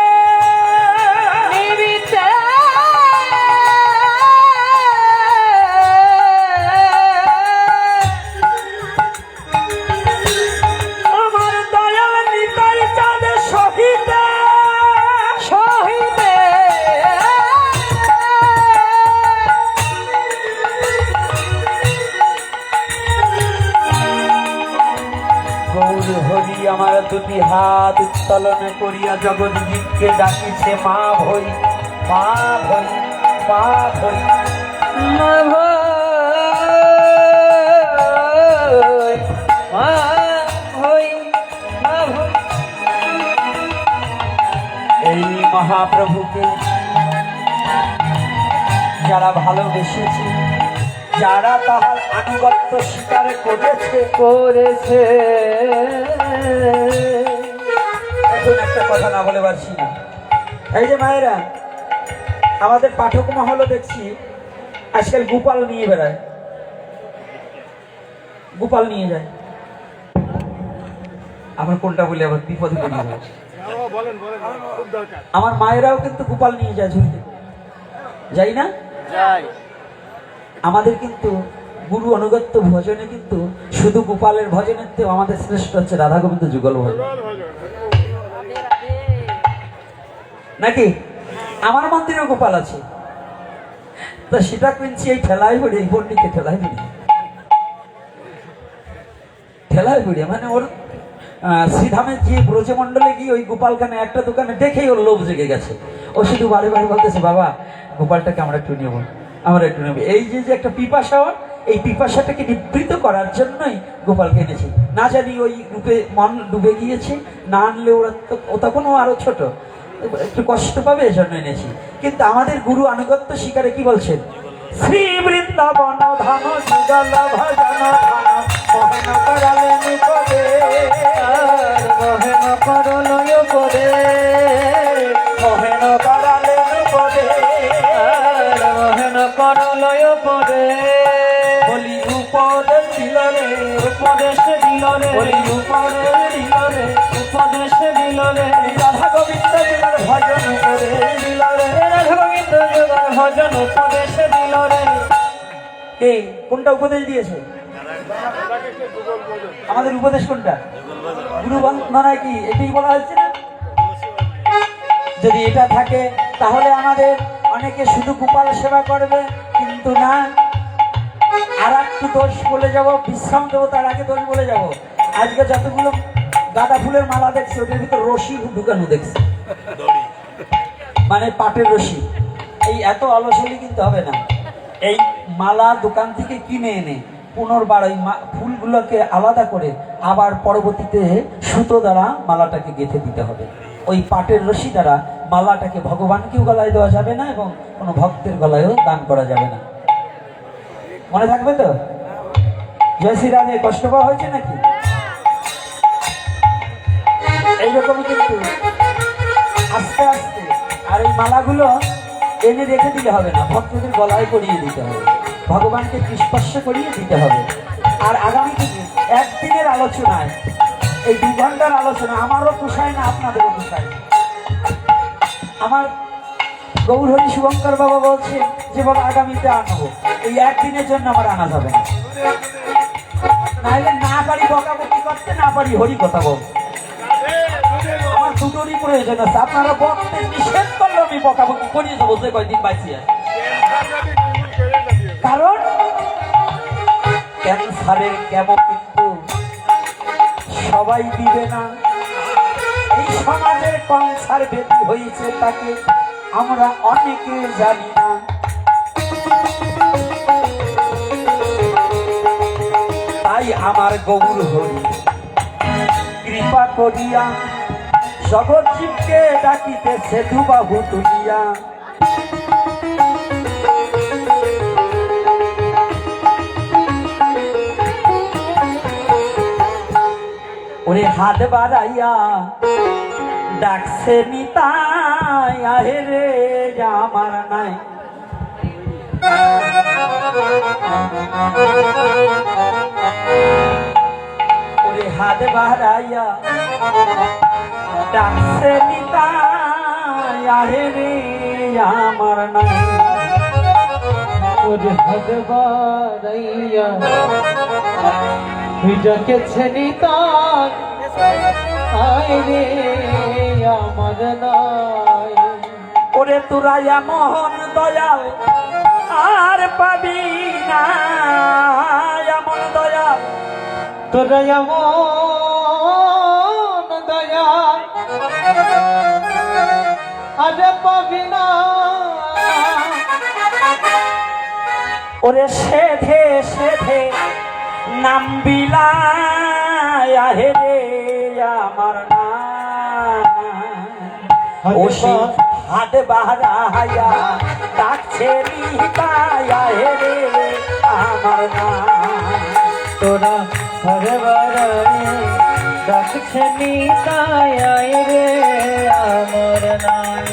আমার দুটি হাত উত্তোলন করিয়া জগৎজীবকে ডাকিছে, মা ভই, মা ভই, মা ভই, মা ভই, মা ভই, মা ভই। এই মহাপ্রভুকে যারা ভালোবেসেছে, যারা তাহার আনুগত্য স্বীকার করেছে এখন একটা কথা না বলে পারছি না। এই যে মায়েরা, আমাদের পাঠক মহলও দেখছি আজকাল গোপাল নিয়ে বেড়ায়, গোপাল নিয়ে যায়। আমার কোনটা বলে আবার বিপদে পড়ে যায়। আমার মায়েরাও কিন্তু গোপাল নিয়ে যায় ঝুলিতে, যাই না? আমাদের কিন্তু গুরু অনুগত্য ভজনে কিন্তু শুধু গোপালের ভজনের চেয়ে আমাদের শ্রেষ্ঠ হচ্ছে রাধা গোবিন্দ যুগল ভজন, নাকি? আমার মন্দিরেও গোপাল আছে, তা সেটা কিনছি এই ঠেলায় পড়ে, এই পণ্ডিতে ঠেলায় পড়ে, ঠেলায় পড়ে মানে ওর শ্রীধামের যে ব্রজমণ্ডলে গিয়ে ওই গোপালখানে একটা দোকানে দেখেই ওর লোভ জেগে গেছে। ও শুধু বারে বারে বলতেছে, বাবা গোপালটাকে আমরা একটু নেবো। আমরা একটু নেব। এই যে যে একটা পিপাসা, এই পিপাসাটাকে নিবৃত করার জন্যই গোপালকে এনেছি। না জানি ওই রূপে মন ডুবে গিয়েছে, না আনলে ওরা ও তখনও আরো ছোট, একটু কষ্ট পাবে, এজন্য এনেছি। কিন্তু আমাদের গুরু আনুগত্য শিকারে কি বলছেন? শ্রী বৃন্দাবন ধাম যুগল ভজন ধাম মোহন করালে নিপদে, মোহন করলয় পদে, মোহন করালে নিপদে, মোহন করলয় পদে। বলি উপদেশ দিল রে, উপদেশ দিল রে, বলি উপদেশ দিল রে, উপদেশ দিল রে, রাধা গোবিন্দ দিলার ভজন করে দিল রে। রাধা গোবিন্দ যুগল ভজন উপদেশ দিল রে। কে কোনটা উপদেশ দিয়েছে? আমাদের উপদেশ কোনটা? গুরু বন্দনা কি এটাই বলা হচ্ছে না? যদি এটা থাকে তাহলে আমাদের অনেকে শুধু গোপাল সেবা করবে, কিন্তু না, আর একটু দোষ বলে যাব, বিশ্রাম দেবো তার আগে দোষ বলে যাব। আজকে যতগুলো গাঁদা ফুলের মালা দেখছি ওদের ভিতর রশি ঢুকানো দেখছি, মানে পাটের রশি। এই এত অলসলি কিন্তু হবে না। এই মালা দোকান থেকে কিনে এনে পুনর্বার ওই ফুলগুলোকে আলাদা করে আবার পরবর্তীতে সুতো দ্বারা মালাটাকে গেঁথে দিতে হবে। ওই পাটের রশি দ্বারা মালাটাকে ভগবানকেও গলায় দেওয়া যাবে না এবং কোনো ভক্তের গলায়ও দান করা যাবে না। মনে থাকবে তো? জয় শ্রী রাধে। কষ্ট পাওয়া হয়েছে নাকি? এইরকমই কিন্তু আস্তে আস্তে। আর এই মালাগুলো এনে রেখে দিলে হবে না, ভক্তদের গলায় পরিয়ে দিতে হবে, ভগবানকে স্পর্শ করিয়ে দিতে হবে। আর আগামী দিনে একদিনের আলোচনায়, এই 2 ঘন্টার আলোচনা আমারও পোষায় না, আপনাদেরও পোষায় না। আমার গৌরহরি শুভঙ্কর বাবা বলছে যে বাবা আগামীতে আনবো, এই একদিনের জন্য আমার আনা যাবে না, নাহলে না পারি বকাবকি করতে, না পারি হরি কথা বলতে। আমার দুটোরই প্রয়োজন আছে। আপনারা বকতে নিষেধ করলে আমি বকাবকি করিয়ে যাবো যে কয়দিন বাঁচি আছে। কারণ ক্যান্সারের কেমো কিন্তু সবাই দিবে না। এই সমাজের ক্যান্সার ব্যাধি হয়েছে তাকে আমরা অনেকে জানি না। তাই আমার গৌর হরি কৃপা করিয়া জগৎ জীবকে ডাকিতেছে দুবাহু তুলিয়া। ওরে হাত বাড়াইয়া ডাকছে নিতাই, আহে রে আমার নাই। ওরে হাত বাড়াইয়া ডাকছে নিতাই, আহে রে আমার নাই। ওরে হাত বাড়াইয়া তুই ডাকেছে নিতাই, আয় রে আমার নাই। ওরে তোরা মোহন দয়াল আর পাবি না, এমন দয়াল তোরা এমন দয়া আজ পাবি না। ওরে সেধে সেধে নাম বিলায়, আহে রে আমার নাই। ও সে হাত বাড়াইয়া ডাকছে নিতাই, আহে রে আমার নাই। তোরা ঘরে বাড়াই ডাকছে নিতাই, আয় রে আমার নাই।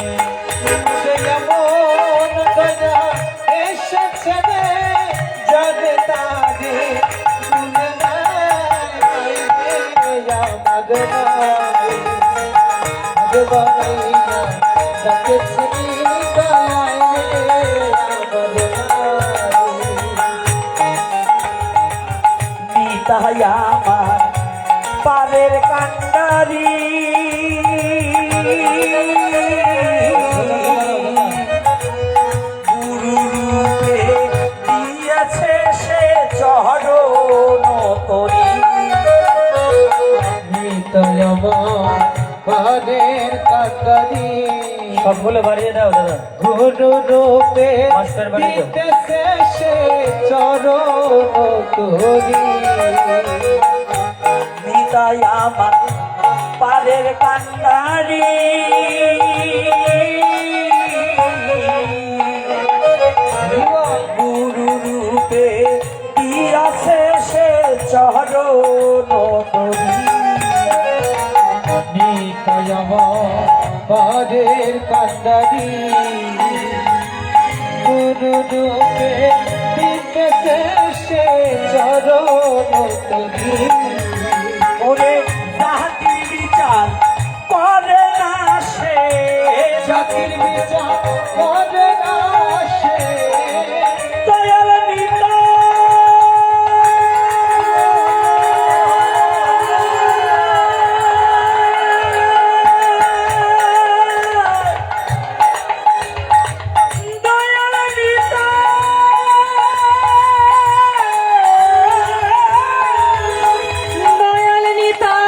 এমন দয়া এসেছে রে যারে তারে গুণ নাই, আয় রে আমার নাই। হাত বাড়াইয়া ডাকছে নিতাই, আয় রে আমার নাই। নিতাই আমার পারের কান্ডারি, গুরু রূপে দিয়েছে সে চরণ তরি। নিতাই আমার পারের কান্ডারি, সবগুলো বাড়িয়ে দাও দাদা। গুরু রূপে মাস্টার বাড়িয়ে দাও। দিতেছে সে চরণ তোরি। নিতাই আমার পারের কান্ডারি, গুরু রূপে দিয়াছে সে চরণ তোরি। নিতাই আমার পারের কান্ডারি, গুরু রূপে দিতেছে সে চরণ তোরি। ওরে জাতির বিচার করে না সে, জাতির বিচার করে না সে, দয়াল নিতাই। দয়াল নিতাই। দয়াল নিতাই।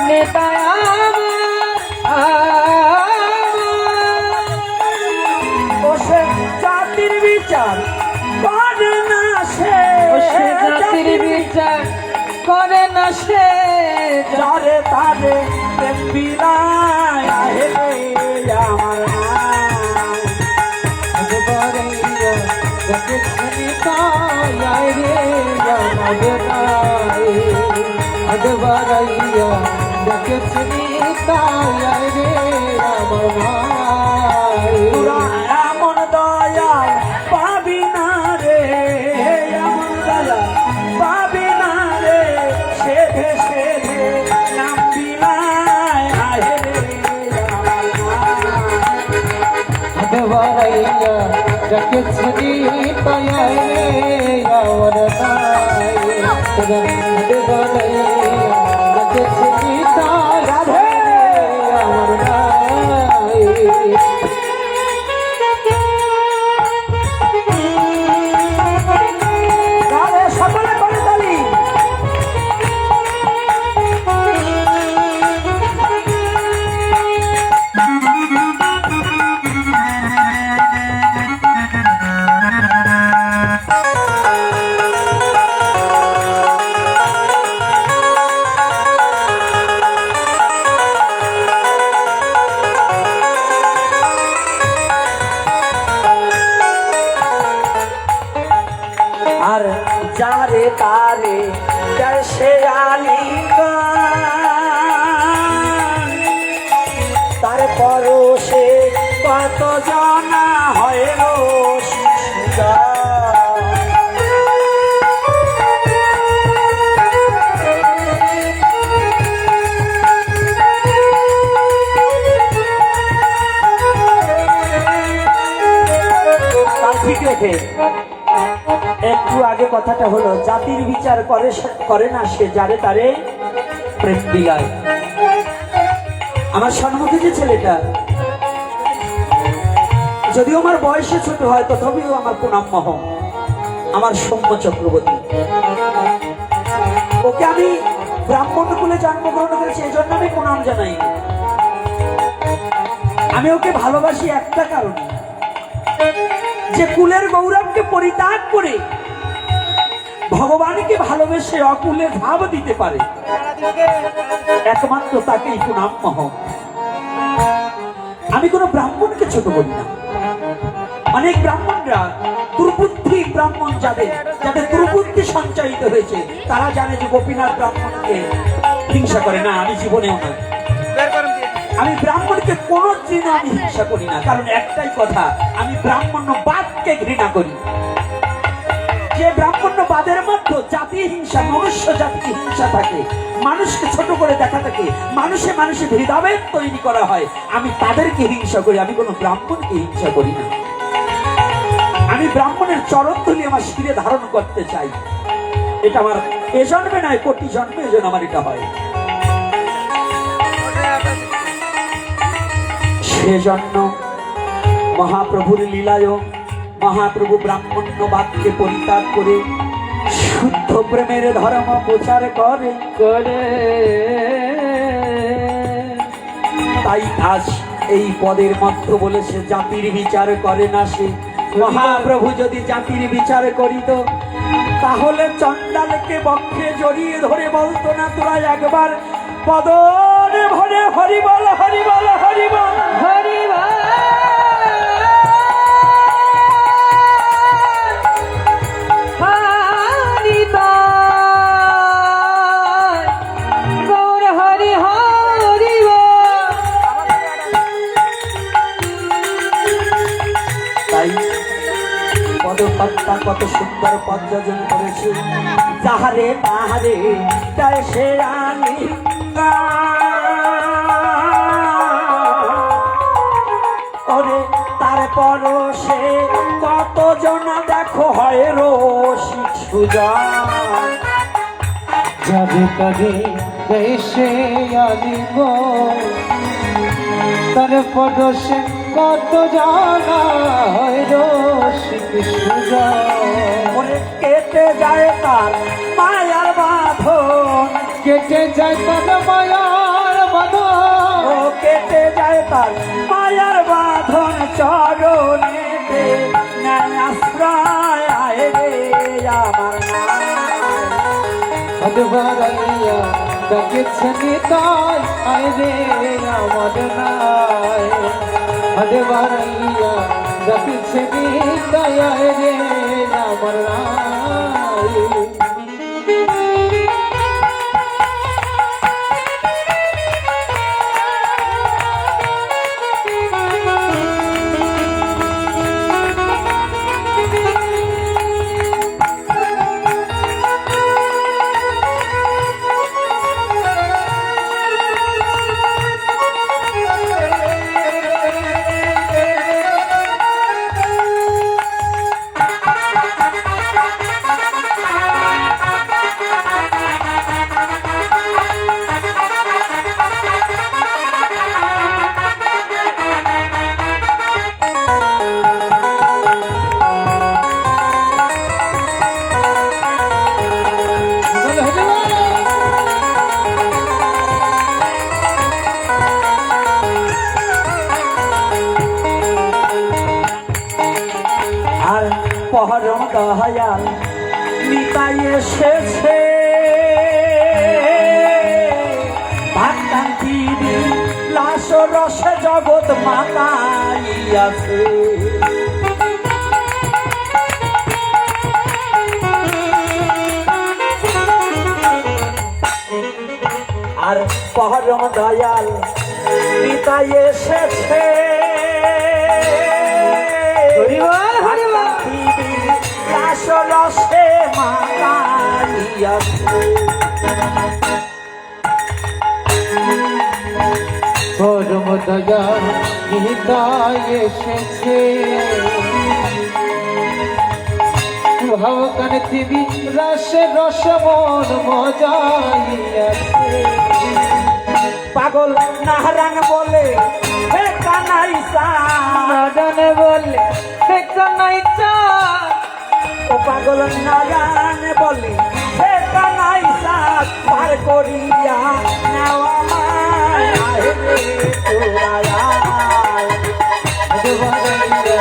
নেতায় বসে জাতির বিচার করে না সে, জাতির বিচার করে না সে, যারে তারে প্রেম বিলায় আহে রে আমার নাই। বারাইয়া যাকে শুনি তাই রে আমার নাই। বারাইয়া যাকে শুনি তাই রে আমার নাই। তোরা এমন দয়াল পাবি না রে, এমন দয়াল পাবি না রে, সেধে সেধে নাম বিলায় আহে রে আমার নাই। বারাইয়া যাকে শুনি তাই রে আমার নাই। বারাইয়া যাকে শুনি তাই রে আমার নাই। তাহলে সকলে করে তালি। আর যারে তারে যার সে আলিঙ্গন, তার পরশে কত জানা হয় শিশুরা। তার ঠিক রেখে একটু আগে কথাটা হলো জাতির বিচার করে না সে, যারে তারে প্রেম বিলায়। আমার সম্মুখে যে ছেলেটা, যদিও আমার বয়সে ছোট হয় তথাপিও আমার প্রণাম মহ, আমার সৌম্য চক্রবর্তী। ওকে আমি ব্রাহ্মণ কুলে জন্মগ্রহণ করেছি, এই জন্য আমি প্রণাম জানাই। আমি ওকে ভালোবাসি একটা কারণে, যে কুলের গৌরবকে পরিত্যাগ করে ভগবানকে ভালোবেসে অকুলে ভাব দিতে পারে, একমাত্র তাকেই প্রণাম মহ। আমি কোনো ব্রাহ্মণকে ছোট বলি না। অনেক ব্রাহ্মণরা দুর্বুদ্ধি ব্রাহ্মণ, যাদের যাদের দুর্বুদ্ধি সঞ্চারিত হয়েছে, তারা জানে যে গোপীনাথ ব্রাহ্মণকে হিংসা করে না। আমি জীবনেও না, আমি ব্রাহ্মণকে কোনোদিনও আমি হিংসা করি না। কারণ একটাই কথা, আমি ব্রাহ্মণ্যবাদকে ঘৃণা করি। যে ব্রাহ্মণ্যবাদের মধ্যে জাতি হিংসা, মনুষ্য জাতিকে হিংসা থাকে, মানুষকে ছোট করে দেখা থাকে, মানুষে মানুষে ভেদাভেদ তৈরি করা হয়, আমি তাদেরকে হিংসা করি। আমি কোনো ব্রাহ্মণকে হিংসা করি না। আমি ব্রাহ্মণের চরণ ধুলি আমার শিরে ধারণ করতে চাই। এটা আমার এ জন্মে নয়, কোটি জন্মে এজন্য আমার এটা হয়। সেজন্য মহাপ্রভুর লীলায় মহাপ্রভু ব্রাহ্মণ্যবাদকে পরিত্যাগ করে শুদ্ধ প্রেমের ধর্ম প্রচার করে করে তাই আজ এই পদের মধ্য বলেছে জাতির বিচার করে না সে। মহাপ্রভু যদি জাতির বিচার করিত তাহলে চণ্ডালকে বক্ষে জড়িয়ে ধরে বলতো না তোরা একবার পদরে ভরে হরি বল হরি বল হরি বল। হরি গৌর হরি হরি তাই পদকর্তা কত সুন্দর পদ যোজন করেছে। যাহারে তাহারে তাই সে আনি ওরে তারপর সে কতজন দেখো হয় রসিক সুজন। যাবে তবে দেশে আনিব তার পদসে কত জানা হয় রসিক সুজন। ওরে কেটে যায় তার মায়ার বাঁধন, কেটে যায় তার মায়ার বাঁধন, ও কেটে যায় তার মায়ার বাঁধন চরণেতে নেয় আশ্রয় আয় রে আমার অদবারাইয়া ডাকেছে নিতাই আয় রে আমার নাই। অদবারাইয়া ডাকেছে নিতাই আয় রে আমার নাই। আর পহরম দয়াল নিতাই এসেছে ভাক্তান্তি লাশ রসে জগৎ মাতাইয়াছে। আর পহরম দয়াল নিতাই এসেছে হরি বল হরি বল। রসে মাতাইয়াছে। পরম দয়া নিতাই এসেছে ভাবকান দিবি রসে রস মন মজাইয়াছে। পাগল নাহরান বলে হে কানাইসা, নাদান বলে হে কানাইসা, ও পাগল নাহরান বলে হে কানাইসা পার করিয়া নেওয়া মায় আয় রে তোরায়া। অদবারাইয়া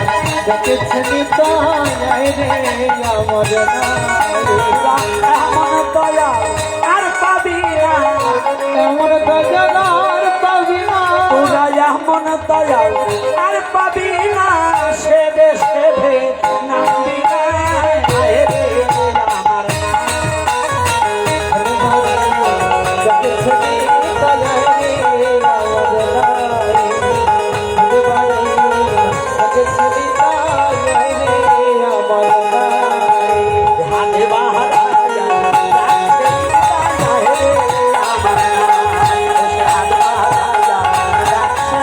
ডাকেছে নিতাই আয় রে আমার নাই। এমন দয়া আর পাবি না, এমন দয়ালার পাবি না, তোরা এমন দয়া আর পাবি না, সে দেশে ভে নামবি না আয় রে আমার ডাকেছে নিতাই আয় রে আমার নাই। অদবারাইয়া ডাকেছে নিতাই আয় রে আমার নাই। হাতে বাহারায়া রাখছে আয় রে আমার হাতে বাহারায়া রাখছে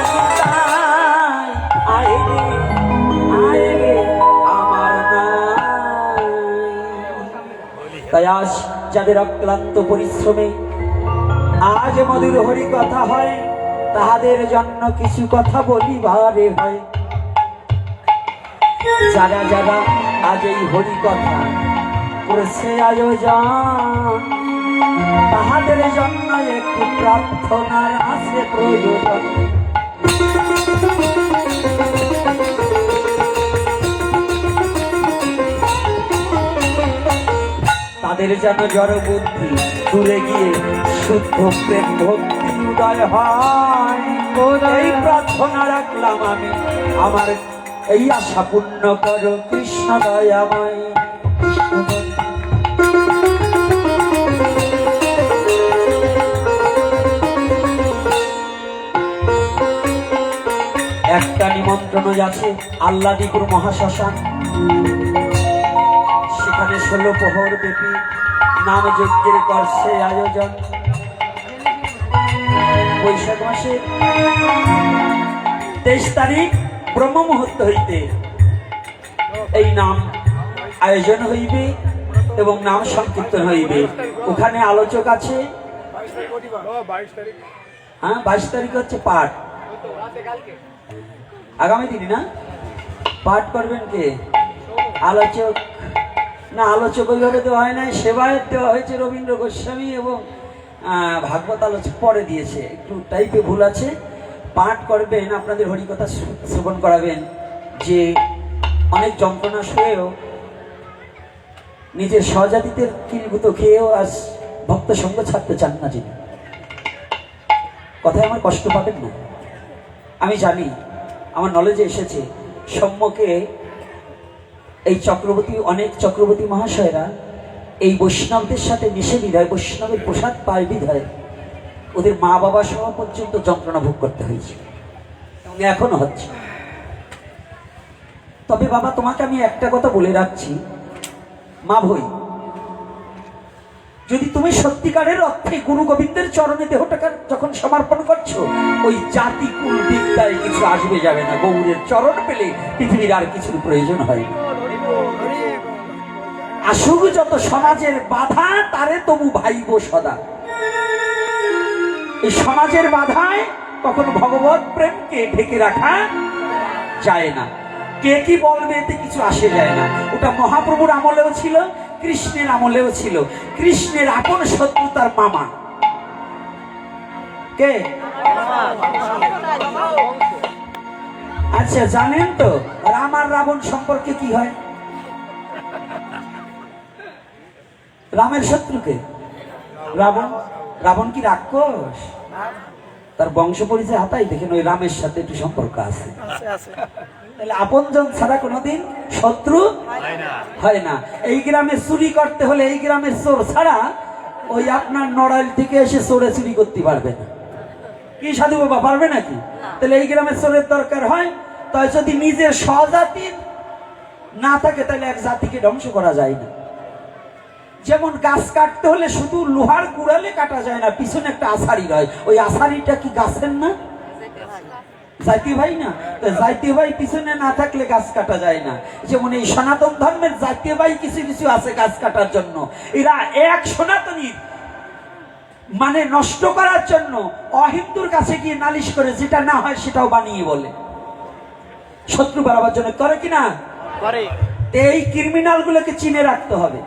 আয় রে আমার তাই আজ যাদের অক্লান্ত পরিশ্রমে আজ মধুর হরি কথা হয়, তাহাদের জন্য কিছু কথা বলিবারে হয়। যারা যারা আজ এই হরি কথা করেছে আয়োজন, তাহাদের জন্য একটু প্রার্থনার আছে প্রয়োজন। তাদের যেন জড় বুদ্ধি দূরে গিয়ে শুদ্ধ প্রেম ভক্তি উদয় হয়, এই প্রার্থনা রাখলাম আমি। আমার এই আশা পূর্ণ করো কৃষ্ণ দয়াময়। একটা নিমন্ত্রণ আছে আল্লাদিপুর মহাশ্মশান, সেখানে 16 প্রহর ব্যাপী নাম যজ্ঞের করছে আয়োজন। বৈশাখ মাসের 23 তারিখ ব্রহ্ম মুহূর্ত হইতে এই নাম আয়োজন হইবে এবং নাম সংকীর্তন হইবে। ওখানে আলোচক আছে। হ্যাঁ, 22 তারিখ হচ্ছে পাঠ, আগামী দিন না? পাঠ করবেন কে? আলোচক না, আলোচক ওইভাবে দেওয়া হয় না, সেবায়ত দেওয়া হয়েছে রবীন্দ্র গোস্বামী এবং ভাগবত আলোচক পরে দিয়েছে, একটু টাইপে ভুল আছে। পাঠ করবেন, আপনাদের হরিকথা শ্রবণ করাবেন, যে অনেক যন্ত্রণা সয়েও নিজের স্বজাতিদের কিলগুতো খেয়েও আজ ভক্ত সঙ্গ ছাড়তে চান না যিনি। কথায় আমার কষ্ট পাবেন না, আমি জানি, আমার নলেজে এসেছে। সম্মুখে এই চক্রবর্তী, অনেক চক্রবর্তী মহাশয়রা এই বৈষ্ণবদের সাথে মিশে বিধায়, বৈষ্ণবের প্রসাদ পায় বিধায় ওদের মা বাবা সহ পর্যন্ত যন্ত্রণা ভোগ করতে হয়েছে এবং এখনো হচ্ছে। তবে বাবা, তোমাকে আমি একটা কথা বলে রাখছি, মা ভই, যদি তুমি সত্যিকারের অর্থে গুরু গোবিন্দের চরণে দেহটাকে যখন সমর্পণ করছো, ওই জাতি কুল বিদ্যায় কিছু আসবে যাবে না। গৌরের চরণ পেলে পৃথিবীর আর কিছুর প্রয়োজন হয় না। আসুক যত সমাজের বাধা, তারে তবু ভাইব সদা। এই সমাজের বাধায় কখনো ভগবত প্রেমকে ঢেকে রাখা যায় না। কে কি বলবে এতে কিছু আসে যায় না। ওটা মহাপ্রভুর আমলেও ছিল, কৃষ্ণের আমলেও ছিল। কৃষ্ণের আপন শত্রু তার মামা কে? আচ্ছা, জানেন তো রাম আর রাবণ সম্পর্কে কি হয়? রামের শত্রুকে রাবণ। রাবণ কি রাক্ষস? তার বংশ পরিচয় হাতাই দেখেন, ওই রামের সাথে একটু সম্পর্ক আছে। তাহলে আপনজন ছাড়া কোনোদিন শত্রু হয় না। এই গ্রামে চুরি করতে হলে এই গ্রামের চোর ছাড়া ওই আপনার নড়াইল থেকে এসে চোরে চুরি করতে পারবে না। কি সাধু বাবা, পারবে নাকি? তাহলে এই গ্রামের চোরের দরকার হয়। তাই যদি নিজের স্বজাতির না থাকে, তাহলে এক জাতিকে ধ্বংস করা যায় না। যেমন গাছ কাটতে হলে শুধু লোহার কুড়ালে কাটা যায় না, পিছনে একটা আষাঢ়ি রয়। ওই আষাঢ়িটা কি গাছের না? জাতি ভাই না? জাতি ভাই পিছনে না থাকলে গাছ কাটা যায় না। যেমন এই সনাতন ধর্মের জাতি ভাই কিছু কিছু আছে গাছ কাটার জন্য। এরা এক সনাতনী মানে নষ্ট করার জন্য অহিন্দুর কাছে গিয়ে নালিশ করে, যেটা না হয় সেটাও বানিয়ে বলে, শত্রু বাড়াবার জন্য। করে কিনা? এই ক্রিমিনাল গুলোকে চিনে রাখতে হবে।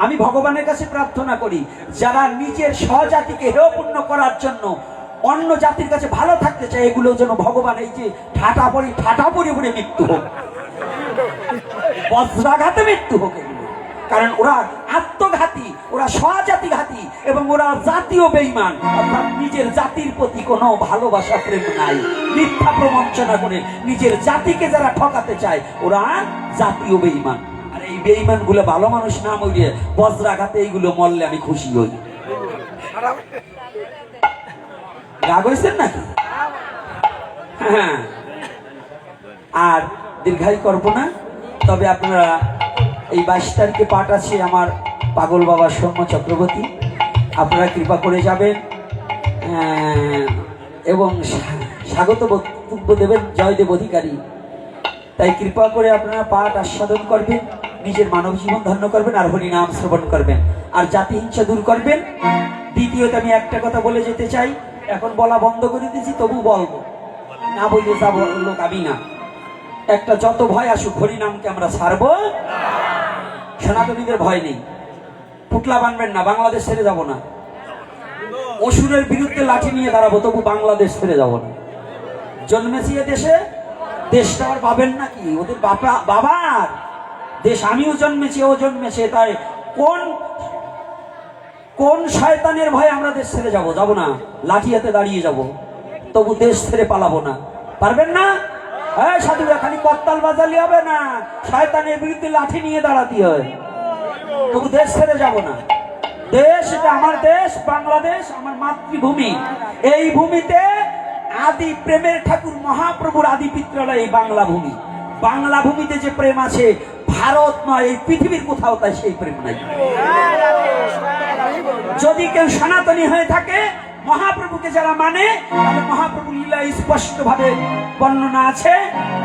আমি ভগবানের কাছে প্রার্থনা করি, যারা নিজের স্বজাতিকে হেয়পূর্ণ করার জন্য অন্য জাতির কাছে ভালো থাকতে চায়, এগুলো যেন ভগবান এই যে ঠাটা পড়ে মৃত্যু হোক, বজ্রাঘাতে মৃত্যু হোক এগুলো। কারণ ওরা আত্মঘাতী, ওরা স্বজাতি ঘাতী এবং ওরা জাতীয় বেঈমান। অর্থাৎ নিজের জাতির প্রতি কোনো ভালোবাসা প্রেম নাই। মিথ্যা প্রবঞ্চনা করে নিজের জাতিকে যারা ঠকাতে চায়, ওরা জাতীয় বেঈমান। আর এই বেঈমান গুলো ভালো মানুষ না মরিয়ে বজ্রাঘাতে এইগুলো মরলে আমি খুশি হই। রাগ হয়েছেন নাকি? হ্যাঁ, আর দীর্ঘায়ু করবো না। তবে আপনারা এই 22 তারিখে পাঠ আছে আমার পাগল বাবা সৌম্য চক্রবর্তী, আপনারা কৃপা করে যাবেন এবং স্বাগত বক্তব্য দেবেন জয়দেব অধিকারী। তাই কৃপা করে আপনারা পাঠ আস্বাদন করবেন, নিজের মানব জীবন ধন্য করবেন আর হরি নাম শ্রবণ করবেন, আর জাতি হিংসা দূর করবেন। দ্বিতীয়ত আমি একটা কথা বলে যেতে চাই, এখন বলা বন্ধ করে দিয়েছি, তবু বলবো, না বললে যা লোক আমি না। একটা যত ভয় আসুক, হরি নামকে আমরা ছাড়বো। সনাতনীদের ভয় নেই, পুটলা বানবেন না, বাংলাদেশ ছেড়ে যাব না। অসুরের বিরুদ্ধে লাঠি নিয়ে দাঁড়াবো, তবু বাংলাদেশ ছেড়ে যাব না। জন্মেছি এ দেশে, দেশটা আর পাবেন নাকি? ওদের বাবার দেশ, আমিও জন্মেছি, ও জন্মেছে, তাই কোন শয়তানের ভয়ে আমরা দেশ ছেড়ে যাব? যাব না, লাঠি হাতে দাঁড়িয়ে যাব, তবু দেশ ছেড়ে পালাবো না। পারবেন না? হ্যাঁ সাধুরা, খালি করতাল বাজালি হবে না, শয়তানের বিরুদ্ধে লাঠি নিয়ে দাঁড়াতে হয়, তবু দেশ ছেড়ে যাব না। দেশ, এটা আমার দেশ, বাংলাদেশ আমার মাতৃভূমি। এই ভূমিতে আদি প্রেমের ঠাকুর মহাপ্রভুর আদি পিত্রালয় এই বাংলা ভূমি। বাংলা ভূমিতে যে প্রেম আছে, ভারত নয়, এই পৃথিবীর কোথাও তাই সেই প্রেম নাই। যদি কেউ সনাতনী হয়ে থাকে, মহাপ্রভুকে যারা মানে, তাহলে মহাপ্রভুর লীলা স্পষ্ট ভাবে বর্ণনা আছে।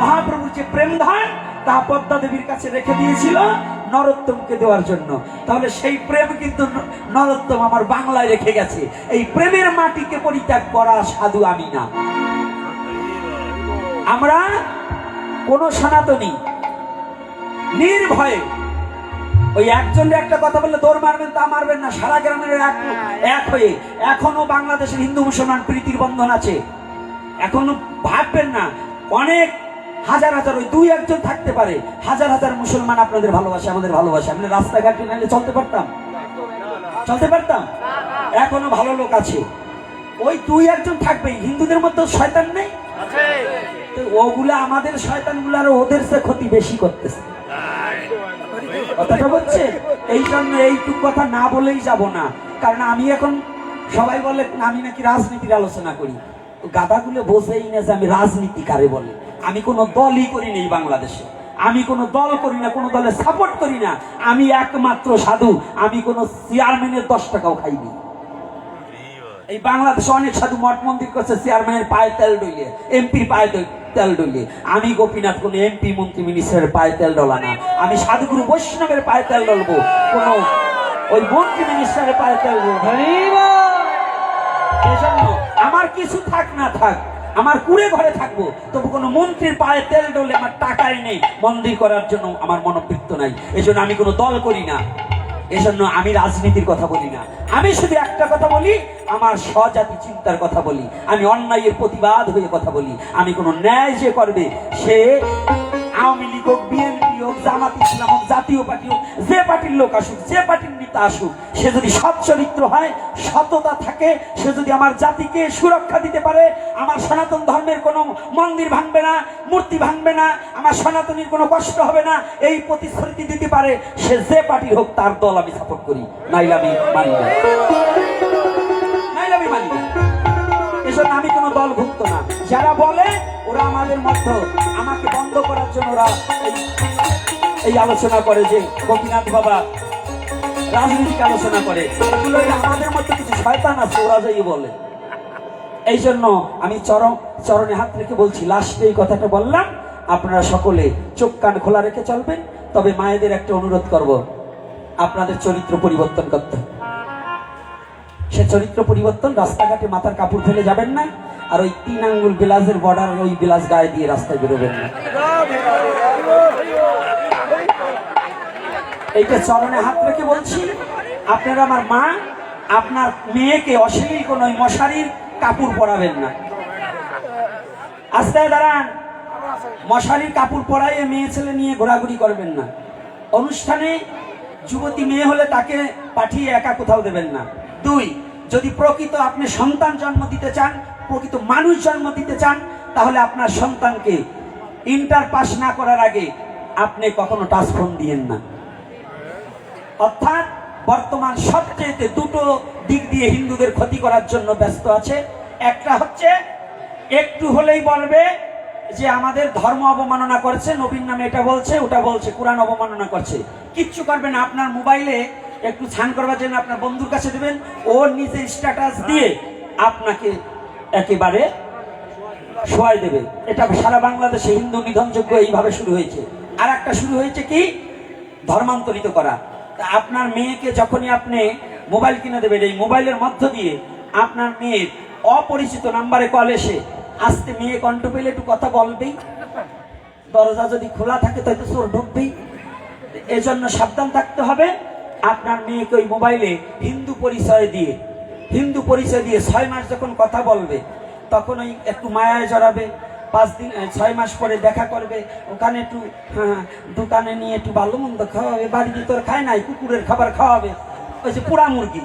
মহাপ্রভুর যে প্রেম ধন, তা পদ্মা দেবীর কাছে রেখে দিয়েছিল নরোত্তমকে দেওয়ার জন্য। তাহলে সেই প্রেম কিন্তু নরোত্তম আমার বাংলায় রেখে গেছে। এই প্রেমের মাটিকে পরিত্যাগ করা সাধু আমি না। আমরা কোন সনাতনী নির্ভয়ে, ওই একজনের একটা কথা বললে দৌড় মারবেন তা মারবেন না, সারা গ্রামের এক হয়ে এখনো বাংলাদেশের হিন্দু মুসলমান প্রীতির বন্ধন আছে। এখনো ভাববেন না অনেক হাজার হাজার, ওই দুই একজন থাকতে পারে, হাজার হাজার মুসলমান আপনাদের ভালোবাসে, আমাদের ভালোবাসে। আমরা রাস্তাঘাটে নাইলে চলতে পারতাম? এখনো ভালো লোক আছে, ওই দুই একজন থাকবেই। হিন্দুদের মধ্যে শয়তান নেই? ওগুলা আমাদের শয়তানগুলো আর ওদের সে ক্ষতি বেশি করতেছে। কথাটা বলছে, এই জন্য এইটুক কথা না বলেই যাব না। কারণ আমি এখন, সবাই বলে আমি নাকি রাজনীতির আলোচনা করি, গাদাগুলো বোঝেই না যে আমি রাজনীতি কারে বলে। আমি কোনো দলই করি না এই বাংলাদেশে, আমি কোনো দল করি না, কোনো দলে সাপোর্ট করি না। আমি একমাত্র সাধু, আমি কোনো চেয়ারম্যানের 10 টাকাও খাইনি। এই বাংলাদেশে অনেক সাধু মঠ মন্দির করছে চেয়ারম্যানের পায়ে তেল ডইলে, এমপির পায়ে তেল ডইলে। আমি গোপীনাথ কোন এমপি মন্ত্রী মিনিস্টারের পায়ে তেল ডলা না। আমি সাধুগুরু বৈষ্ণবের পায়ে তেল ডলবো, কোন ওই মন্ত্রী মিনিস্টারের পায়ে তেল ডলবো। এই জন্য আমার কিছু থাক না থাক, আমার কুড়ে ঘরে থাকবো, তবু কোনো মন্ত্রীর পায়ে তেল ডলে আমার টাকাই নেই, মন্দির করার জন্য আমার মনোবৃত্ত নাই। এই জন্য আমি কোনো দল করি না, এজন্য আমি রাজনীতির কথা বলি না। আমি শুধু একটা কথা বলি, আমার স্বজাতি চিন্তার কথা বলি, আমি অন্যায়ের প্রতিবাদ হয়ে কথা বলি। আমি কোনো ন্যায় যে করবে, সে আওয়ামী লীগ হোক, বিএনপি হোক, জামাত ইসলাম হোক, জাতীয় পার্টি হোক, যে পার্টির লোক আসুক, যে পার্টির নেতা আসুক, সে যদি সৎ চরিত্র হয়, সততা থাকে, সে যদি আমার জাতিকে সুরক্ষা দিতে পারে, আমার সনাতন ধর্মের কোনো মন্দির ভাঙবে না, মূর্তি ভাঙবে না, আমার সনাতনীর কোনো কষ্ট হবে না, এই প্রতিশ্রুতি দিতে পারে, সে যে পার্টির হোক তার দল আমি সাপোর্ট করি, নাইলে আমি মানি না। এজন্য আমি কোনো দল ভুক্ত না। যারা বলে ওরা আমাদের মধ্যে আমাকে বন্ধ করার জন্য ওরা এই আলোচনা করে যে গোপীনাথ বাবা রাজনীতিক আলোচনা করে, এগুলো আমাদের মধ্যে কিছু শয়তান আছে, ওরা যাই বলে। এই জন্য আমি চরণে হাত রেখে বলছি, লাস্টে এই কথাটা বললাম, আপনারা সকলে চোখ কান খোলা রেখে চলবেন। তবে মায়েদের একটা অনুরোধ করব, আপনাদের চরিত্র পরিবর্তন করতে। সে চরিত্র পরিবর্তন, রাস্তাঘাটে মাথার কাপড় ফেলে যাবেন না, আর ওই 3 আঙ্গুল বিলাসের বর্ডার ওই বিলাস গায়ে দিয়ে রাস্তায় বেরোবেন না। এইটা চরণে হাত রেখে বলছি। আপনারা আমার মা, আপনার মেয়েকে অশ্লীল কোন মশারির কাপড় পরাবেন না। আস্তে দাঁড়ান, মশারির কাপড় পরাইয়ে মেয়ে ছেলে নিয়ে ঘোরাঘুরি করবেন না। অনুষ্ঠানে যুবতী মেয়ে হলে তাকে পাঠিয়ে একা কোথাও দেবেন না। 2, যদি প্রকৃত আপনি সন্তান জন্ম দিতে চান, প্রকৃত মানুষ জন্ম দিতে চান, তাহলে আপনার সন্তানকে ইন্টার পাস না করার আগে আপনি কখনো টাচ ফোন দিয়েন না। অর্থাৎ বর্তমান সবচেয়ে দুটো দিক দিয়ে হিন্দুদের ক্ষতি করার জন্য ব্যস্ত আছে। একটা হচ্ছে একটু হলেই বলবে যে আমাদের ধর্ম অবমাননা করছে, নবীর নামে এটা বলছে, ওটা বলছে, কোরআন অবমাননা করছে। কিচ্ছু করবে না, আপনার মোবাইলে একটু ছান করবার জন্য আপনার বন্ধুর কাছে দেবেন, ও নিজে স্ট্যাটাস দিয়ে আপনাকে একেবারে শোয়াই দেবে। এটা সারা বাংলাদেশে হিন্দু নিধনযোগ্য এইভাবে শুরু হয়েছে। আর একটা শুরু হয়েছে কি, ধর্মান্তরিত করা। আপনার মেয়েকে যখনই আপনি মোবাইল কিনে দেবেন, এই মোবাইলের মধ্য দিয়ে আপনার মেয়ের অপরিচিত নাম্বারে কল এসে আস্তে মেয়ে কণ্ঠ পেলে একটু কথা বলবেই, দরজা যদি খোলা থাকে তাই তো চোর ঢুকবেই। এজন্য সাবধান থাকতে হবে। আপনার মেয়েকে ওই মোবাইলে হিন্দু পরিচয় দিয়ে 6 মাস যখন কথা বলবে, তখন ওই একটু মায়ায় জড়াবে। 6 মাস পরে দেখা করবে, ওখানে একটু দোকানে নিয়ে একটু ভালো মন্দ খাওয়াবে, বাড়িতে তোর খায় নাই, কুকুরের খাবার খাওয়াবে, ওই যে পোড়া মুরগি,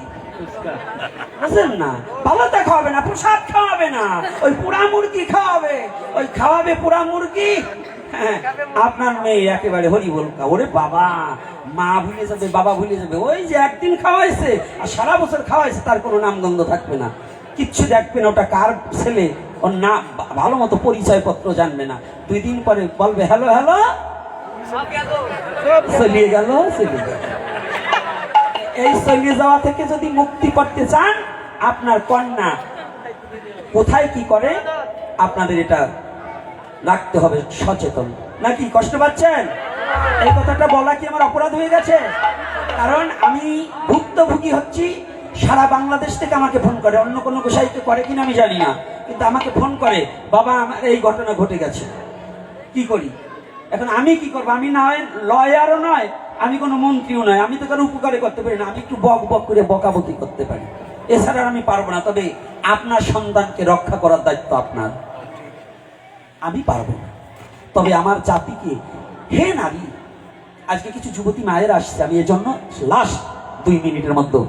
বুঝলেন না, ভালোটা খাওয়াবে না, প্রসাদ খাওয়াবে না, ওই পোড়া মুরগি খাওয়াবে, ওই খাওয়াবে পোড়া মুরগি। হ্যাঁ, আপনার মেয়ে একেবারে হরি বল, ওরে বাবা, মা ভুলে যাবে, বাবা ভুলে যাবে। ওই যে একদিন খাওয়াইছে আর সারা বছর খাওয়াইছে, তার কোনো নামগন্ধ থাকবে না, কিচ্ছু দেখবে না, ওটা কার ছেলে, ওর না ভালো মতো পরিচয় পত্র জানবে না। 2 দিন পরে বলবে হ্যালো হ্যালো, চলিয়ে গেল। এই চলিয়ে যাওয়া থেকে যদি মুক্তি করতে চান, আপনার কন্যা কোথায় কি করে আপনাদের এটা রাখতে হবে সচেতন। নাকি কষ্ট পাচ্ছেন? এই কথাটা বলা কি আমার অপরাধ হয়ে গেছে? কারণ আমি ভুক্তভোগী হচ্ছি। সারা বাংলাদেশ থেকে আমাকে ফোন করে, অন্য কোনো গোসাইকে করে কিনা আমি জানি না, কিন্তু আমাকে ফোন করে, বাবা আমার এই ঘটনা ঘটে গেছে, কি করি? এখন আমি কি করবো? আমি না হয় লয়ারও নয়, আমি কোনো মন্ত্রীও নয়, আমি তো কারো উপকারে করতে পারি না, আমি একটু বক বক করে বকাবকি করতে পারি, এছাড়া আমি পারবো না। তবে আপনার সন্তানকে রক্ষা করার দায়িত্ব আপনার, আমি পারবো না। তবে আমার জাতিকে, হে নারী, আজকে কিছু যুবতী মায়ের আসছে, আমি এজন্য লাস্ট 2 মিনিটের মধ্যে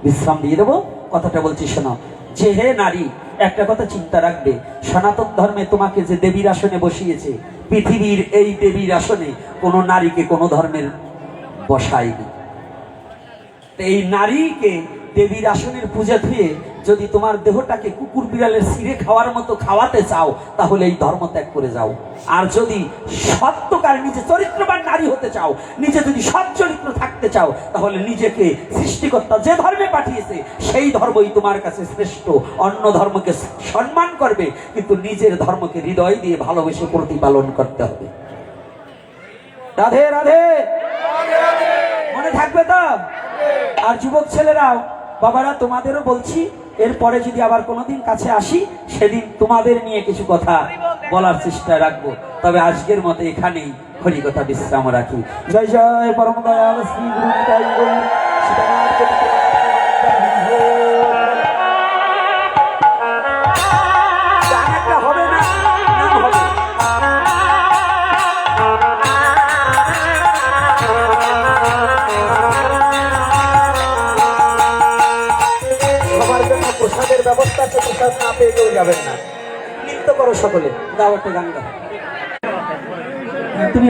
বিশ্রাম দিয়ে দেবো, কথাটা বলছি শোনো। যে হে নারী, একটা কথা চিন্তা রাখবে, সনাতন ধর্মে তোমাকে যে দেবীর আসনে বসিয়েছে, পৃথিবীর এই দেবীর আসনে কোনো নারীকে কোনো ধর্মের বসায়নি। এই নারীকে দেবীর আসনের পূজা ধুয়ে যদি তোমার দেহটাকে কুকুর বিড়ালের ছিঁড়ে খাওয়ার মতো খাওয়াতে চাও, তাহলে এই ধর্ম ত্যাগ করে যাও। আর যদি সত্যকার নিজে চরিত্রবান নারী হতে চাও, নিজে যদি সৎ চরিত্র থাকতে চাও, তাহলে নিজেকে সৃষ্টিকর্তা যে ধর্মে পাঠিয়েছে সেই ধর্মই তোমার কাছে শ্রেষ্ঠ। অন্য ধর্মকে সম্মান করবে, কিন্তু নিজের ধর্মকে হৃদয় দিয়ে ভালোবেসে প্রতিপালন করতে হবে। রাধে রাধে, মনে থাকবে তো? আর যুবক ছেলেরাও, বাবারা, তোমাদেরও বলছি, এরপরে যদি আবার কোনোদিন কাছে আসি, সেদিন তোমাদের নিয়ে কিছু কথা বলার চেষ্টা রাখবো। তবে আজকের মতো এখানেই হরি কথা বিশ্রাম রাখি। জয় জয় পরম দয়াল শ্রী গুরু নিতাই গৌর সীতারাম চরিত গানটা হবে না, নাম হবে। সবার জন্য প্রসাদের ব্যবস্থা আছে, প্রসাদ না পেয়ে কেউ যাবেন না। নৃত্য করো সকলে, গাও একটা গান গাও। তুমি